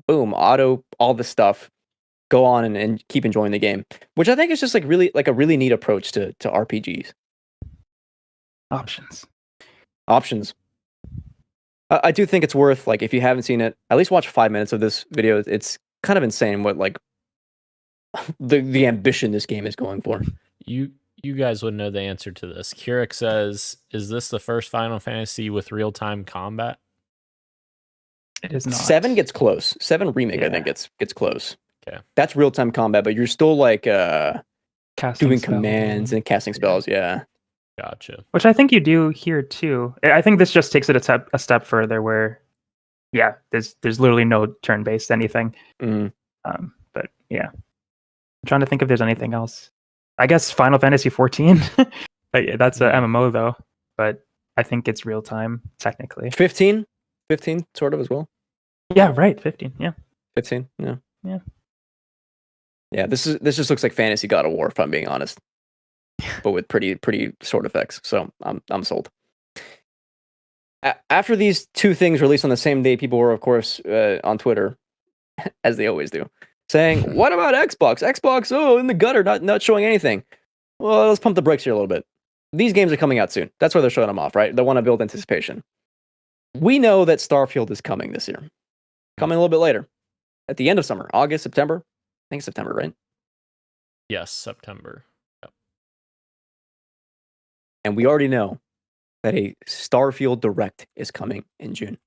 Speaker 4: boom, auto, all this stuff. Go on and keep enjoying the game, which I think is just like really like a really neat approach to RPGs.
Speaker 3: Options.
Speaker 4: I do think it's worth, like, if you haven't seen it, at least watch 5 minutes of this video. It's kind of insane what like the ambition this game is going for.
Speaker 2: You guys would know the answer to this. Keurig says, "Is this the first Final Fantasy with real-time combat?"
Speaker 3: It is not.
Speaker 4: 7 gets close. 7 remake, I think, gets close.
Speaker 2: Okay,
Speaker 4: that's real-time combat, but you're still like doing
Speaker 3: spells.
Speaker 4: commands and casting spells. Yeah.
Speaker 2: Gotcha.
Speaker 3: Which I think you do here too. I think this just takes it a step further, where, yeah, there's literally no turn-based anything. But yeah, I'm trying to think if there's anything else. I guess Final Fantasy XIV. That's a MMO though, but I think it's real time technically.
Speaker 4: 15 sort of as well.
Speaker 3: Yeah, right. 15. Yeah.
Speaker 4: 15. Yeah.
Speaker 3: Yeah.
Speaker 4: Yeah. This just looks like Fantasy God of War, if I'm being honest, but with pretty sword effects. So I'm sold. After these two things released on the same day, people were, of course, on Twitter, as they always do, saying, "What about Xbox? Xbox, oh, in the gutter, not showing anything." Well, let's pump the brakes here a little bit. These games are coming out soon. That's why they're showing them off, right? They want to build anticipation. We know that Starfield is coming this year. Coming a little bit later. At the end of summer. August, September? I think September, right?
Speaker 2: Yes, September. Yep.
Speaker 4: And we already know that a Starfield Direct is coming in June.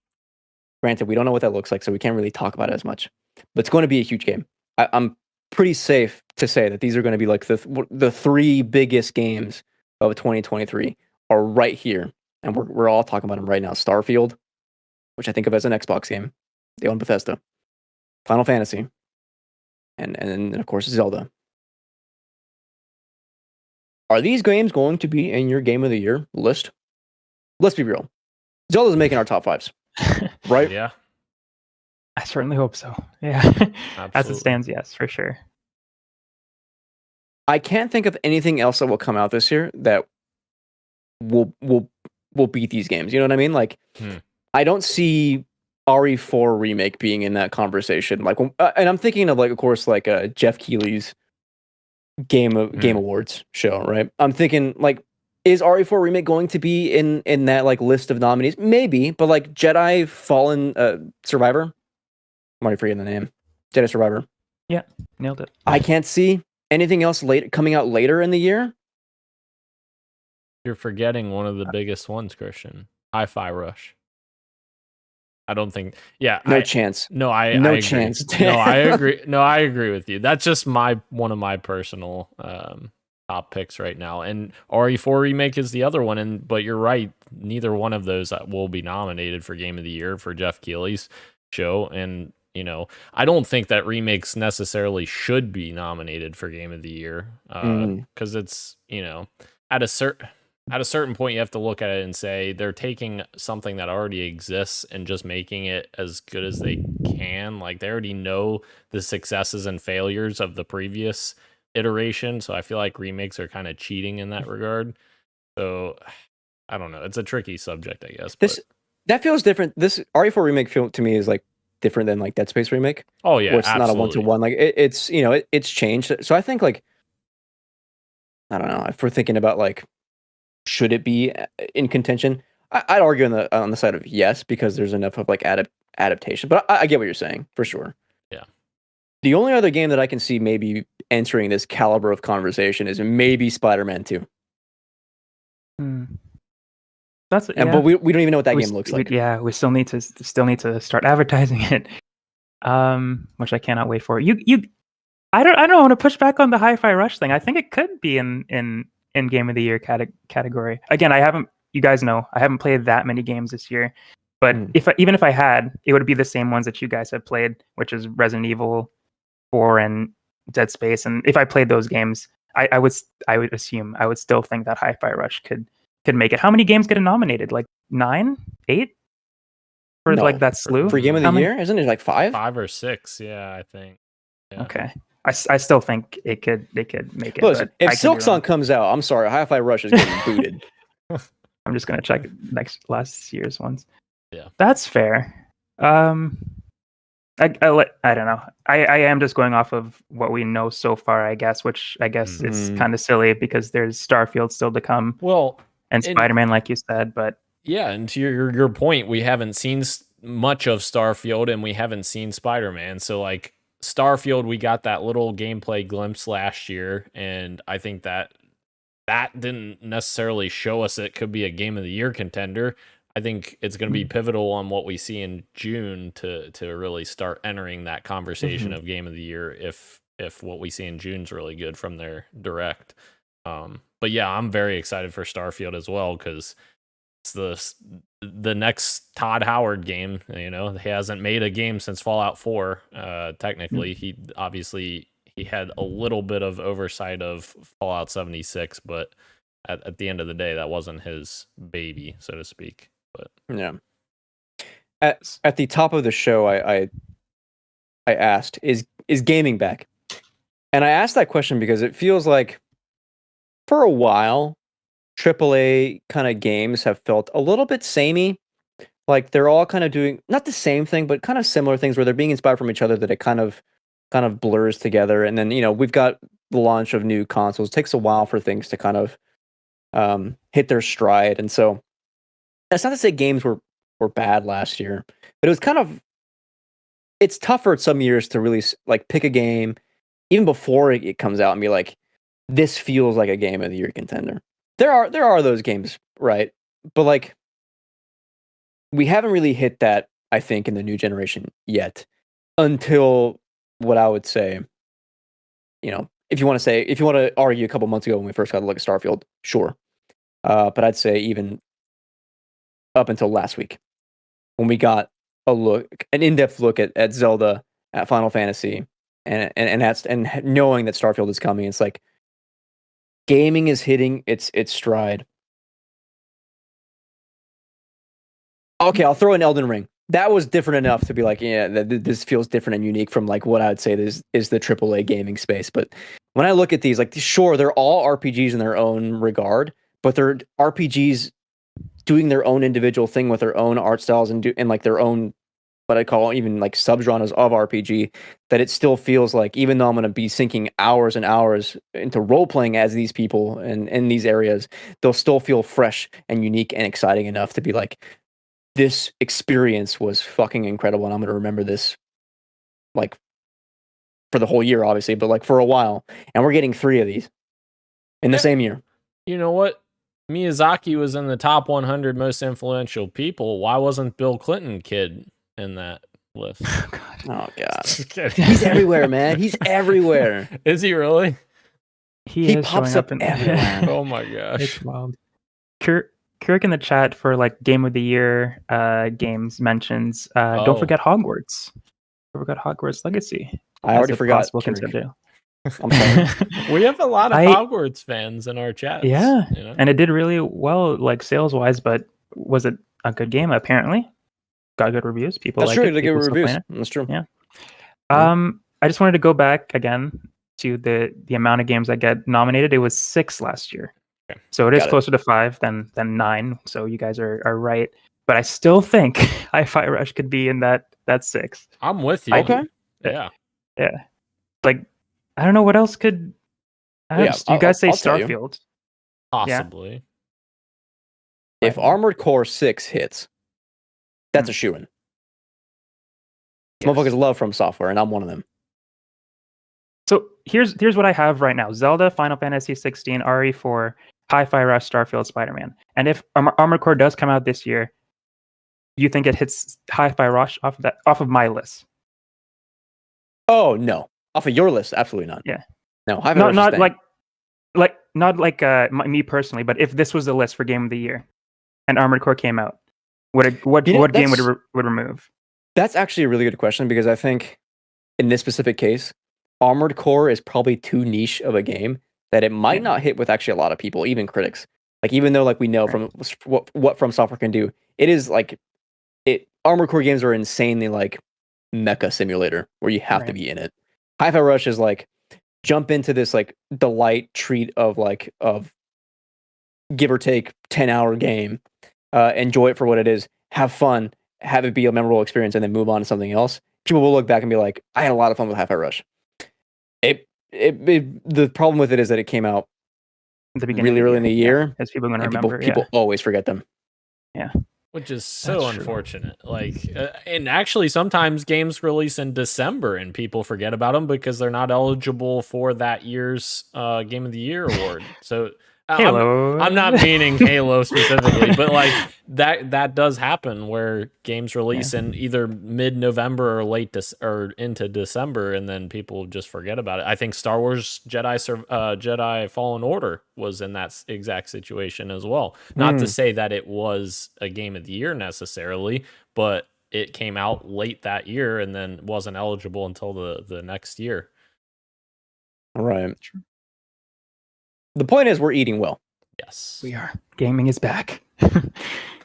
Speaker 4: Granted, we don't know what that looks like, so we can't really talk about it as much. But it's going to be a huge game. I'm pretty safe to say that these are going to be like the three biggest games of 2023 are right here. And we're all talking about them right now. Starfield, which I think of as an Xbox game. They own Bethesda. Final Fantasy. And of course, Zelda. Are these games going to be in your Game of the Year list? Let's be real. Zelda's making our top 5s. Right?
Speaker 2: Yeah.
Speaker 3: I certainly hope so. Yeah. As it stands, yes, for sure.
Speaker 4: I can't think of anything else that will come out this year that will beat these games. You know what I mean? Like, I don't see RE4 remake being in that conversation. Like, and I'm thinking of, like, of course, like Jeff Keighley's Game Awards show, right? I'm thinking, like, is RE4 remake going to be in that like list of nominees? Maybe, but like Jedi Fallen Survivor. I'm already forgetting the name. Jedi Survivor.
Speaker 3: Yeah, nailed it.
Speaker 4: I can't see anything else coming out later in the year.
Speaker 2: You're forgetting one of the biggest ones, Christian. Hi-Fi Rush. I don't think. Yeah,
Speaker 4: no chance.
Speaker 2: No, I
Speaker 4: agree.
Speaker 2: Chance. No, I agree. No, I agree with you. That's just one of my personal top picks right now. And RE4 remake is the other one. But you're right. Neither one of those will be nominated for Game of the Year for Jeff Keighley's show. And I don't think that remakes necessarily should be nominated for Game of the Year because it's at a certain point, you have to look at it and say they're taking something that already exists and just making it as good as they can. Like, they already know the successes and failures of the previous iteration. So I feel like remakes are kind of cheating in that regard. So I don't know. It's a tricky subject, I guess.
Speaker 4: That feels different. This RE4 remake feel to me is like different than like Dead Space remake.
Speaker 2: Oh yeah,
Speaker 4: where it's not a 1-to-1. Like it's it's changed. So I think, like, I don't know, if we're thinking about like, should it be in contention? I'd argue on the side of yes, because there's enough of like adaptation. But I get what you're saying for sure.
Speaker 2: Yeah.
Speaker 4: The only other game that I can see maybe entering this caliber of conversation is maybe Spider-Man 2. But we don't even know what that game looks like.
Speaker 3: We still need to start advertising it, which I cannot wait for. I don't want to push back on the Hi-Fi Rush thing. I think it could be in Game of the Year category. Again, you guys know, I haven't played that many games this year, but even if I had, it would be the same ones that you guys have played, which is Resident Evil 4 and Dead Space. And if I played those games, I would assume I would still think that Hi-Fi Rush could make it. How many games get nominated? Like 9, 8? for
Speaker 4: No,
Speaker 3: like that slew?
Speaker 4: For Game of
Speaker 3: How
Speaker 4: the
Speaker 3: many?
Speaker 4: Year? Isn't it like 5?
Speaker 2: 5 or 6, yeah, I think. Yeah.
Speaker 3: Okay. I still think they could make it.
Speaker 4: Listen,
Speaker 3: but
Speaker 4: if
Speaker 3: I could be
Speaker 4: Silk Song
Speaker 3: wrong.
Speaker 4: comes out, I'm sorry, Hi-Fi Rush is getting booted.
Speaker 3: I'm just gonna check last year's ones.
Speaker 2: Yeah.
Speaker 3: That's fair. I don't know. I am just going off of what we know so far, I guess, which I guess it's kind of silly because there's Starfield still to come.
Speaker 2: Well,
Speaker 3: and Spider-Man, like you said, but
Speaker 2: yeah, and to your point, we haven't seen much of Starfield, and we haven't seen Spider-Man. So like Starfield, we got that little gameplay glimpse last year, and I think that didn't necessarily show us it could be a Game of the Year contender. I think it's going to be pivotal on what we see in June to really start entering that conversation of Game of the Year if what we see in June's really good from their direct. But yeah, I'm very excited for Starfield as well because it's the next Todd Howard game. You know, he hasn't made a game since Fallout 4. Technically, he obviously he had a little bit of oversight of Fallout 76, but at the end of the day, that wasn't his baby, so to speak. But
Speaker 4: yeah, at the top of the show, I asked, is gaming back? And I asked that question because it feels like for a while, AAA kind of games have felt a little bit samey. Like they're all kind of doing not the same thing, but kind of similar things where they're being inspired from each other. That it kind of blurs together. And then we've got the launch of new consoles. It takes a while for things to kind of hit their stride. And so that's not to say games were bad last year, but it was it's tougher some years to really like pick a game even before it comes out and be like, this feels like a Game of the Year contender. There are those games, right? But like, we haven't really hit that, I think, in the new generation yet until what I would say, if you want to argue a couple months ago when we first got to look at Starfield, sure. But I'd say even up until last week when we got an in-depth look at Zelda, at Final Fantasy, and knowing that Starfield is coming, it's like gaming is hitting its stride. Okay, I'll throw in Elden Ring. That was different enough to be like, yeah, this feels different and unique from like what I would say is the AAA gaming space. But when I look at these, like, sure, they're all RPGs in their own regard, but they're RPGs doing their own individual thing with their own art styles and like their own, what I call even like subgenres of RPG, that it still feels like, even though I'm going to be sinking hours and hours into role playing as these people and in these areas, they'll still feel fresh and unique and exciting enough to be like, this experience was fucking incredible, and I'm going to remember this like for the whole year, obviously, but like for a while. And we're getting 3 of these in the same year.
Speaker 2: You know what? Miyazaki was in the top 100 most influential people. Why wasn't Bill Clinton kid in that list?
Speaker 4: Oh God. He's everywhere, man. He's everywhere.
Speaker 2: Is he really?
Speaker 3: He
Speaker 4: pops up everywhere.
Speaker 2: Oh my gosh.
Speaker 3: It's wild. Kirk in the chat for like Game of the Year games mentions don't forget Hogwarts. Don't forget Hogwarts Legacy.
Speaker 4: I already forgot. I'm sorry.
Speaker 2: We have a lot of Hogwarts fans in our chat.
Speaker 3: Yeah, and it did really well, like sales wise. But was it a good game? Apparently, got good reviews. People
Speaker 4: That's
Speaker 3: like
Speaker 4: true.
Speaker 3: it.
Speaker 4: Good reviews. That's true.
Speaker 3: Yeah. I just wanted to go back again to the amount of games that get nominated. It was 6 last year.
Speaker 2: Okay.
Speaker 3: So it is closer to 5 than 9. So you guys are right. But I still think Hi-Fi Rush could be in that 6.
Speaker 2: I'm with you.
Speaker 4: Okay.
Speaker 2: Yeah.
Speaker 3: Like, I don't know what else could. You guys say
Speaker 4: I'll tell you.
Speaker 3: Starfield.
Speaker 2: Possibly.
Speaker 4: Yeah. If Armored Core 6 hits, that's a shoo-in.
Speaker 3: Yes.
Speaker 4: Motherfuckers love From Software, and I'm one of them.
Speaker 3: So here's what I have right now: Zelda, Final Fantasy XVI, RE4, Hi-Fi Rush, Starfield, Spider-Man. And if Armored Core does come out this year, you think it hits Hi-Fi Rush off of my list?
Speaker 4: Oh no, off of your list, absolutely not.
Speaker 3: Yeah,
Speaker 4: no, Hi-Fi Rush
Speaker 3: not
Speaker 4: is
Speaker 3: not like me personally, but if this was the list for Game of the Year, and Armored Core came out, what game would remove?
Speaker 4: That's actually a really good question, because I think in this specific case, Armored Core is probably too niche of a game that it might not hit with actually a lot of people, even critics. Like, even though like we know from what From Software can do, it is like Armored Core games are insanely like mecha simulator where you have to be in it. Hi-Fi Rush is like jump into this like delight treat of give or take 10-hour game, enjoy it for what it is, have fun, have it be a memorable experience, and then move on to something else. People will look back and be like, I had a lot of fun with Hi-Fi Rush. The problem with it is that it came out really early in the year.
Speaker 3: As people are going to remember.
Speaker 4: People always forget them.
Speaker 3: Yeah.
Speaker 2: Which is so unfortunate. Like, and actually, sometimes games release in December and people forget about them because they're not eligible for that year's Game of the Year award. So,
Speaker 3: Halo.
Speaker 2: I'm not meaning Halo specifically, but like that does happen where games release in either mid-November or or into December, and then people just forget about it. I think Star Wars Jedi Fallen Order was in that exact situation as well. Not to say that it was a Game of the Year necessarily, but it came out late that year and then wasn't eligible until the next year.
Speaker 4: Right. The point is, we're eating well.
Speaker 2: Yes,
Speaker 3: we are. Gaming is back.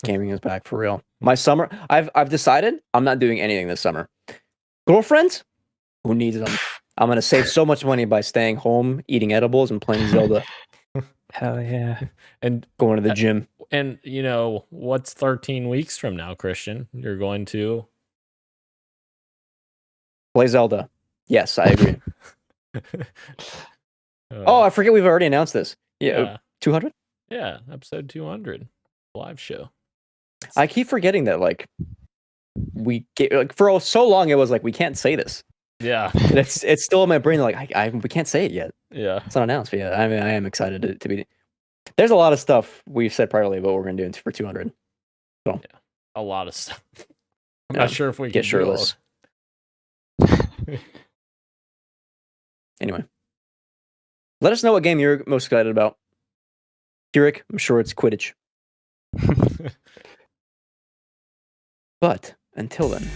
Speaker 4: Gaming is back for real. My summer, I've decided I'm not doing anything this summer. Girlfriends, who needs them? I'm gonna save so much money by staying home, eating edibles, and playing Zelda.
Speaker 3: Hell yeah!
Speaker 2: And
Speaker 4: going to the gym.
Speaker 2: And you know what's 13 weeks from now, Christian? You're going to
Speaker 4: play Zelda. Yes, I agree. I forget we've already announced this. Yeah. 200?
Speaker 2: Yeah, episode 200. Live show.
Speaker 4: I keep forgetting that like we get like for so long it was like we can't say this.
Speaker 2: Yeah.
Speaker 4: And it's still in my brain like we can't say it yet.
Speaker 2: Yeah.
Speaker 4: It's not announced, but yeah, I mean I am excited to be. There's a lot of stuff we've said priorly about what we're going to do for 200. So
Speaker 2: yeah, a lot of stuff. I'm not sure if we
Speaker 4: get
Speaker 2: can
Speaker 4: shirtless. Anyway. Let us know what game you're most excited about. Keurig, I'm sure it's Quidditch. But until then,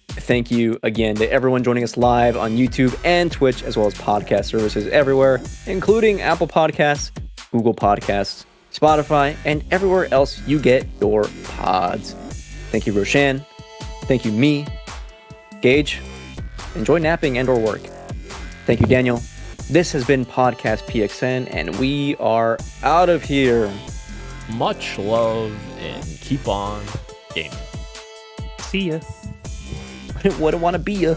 Speaker 4: thank you again to everyone joining us live on YouTube and Twitch, as well as podcast services everywhere, including Apple Podcasts, Google Podcasts, Spotify, and everywhere else you get your pods. Thank you, Roshan. Thank you, me. Gage, enjoy napping and or work. Thank you, Daniel. This has been Podcast PXN, and we are out of here.
Speaker 2: Much love and keep on gaming.
Speaker 3: See ya.
Speaker 4: Wouldn't want to be ya.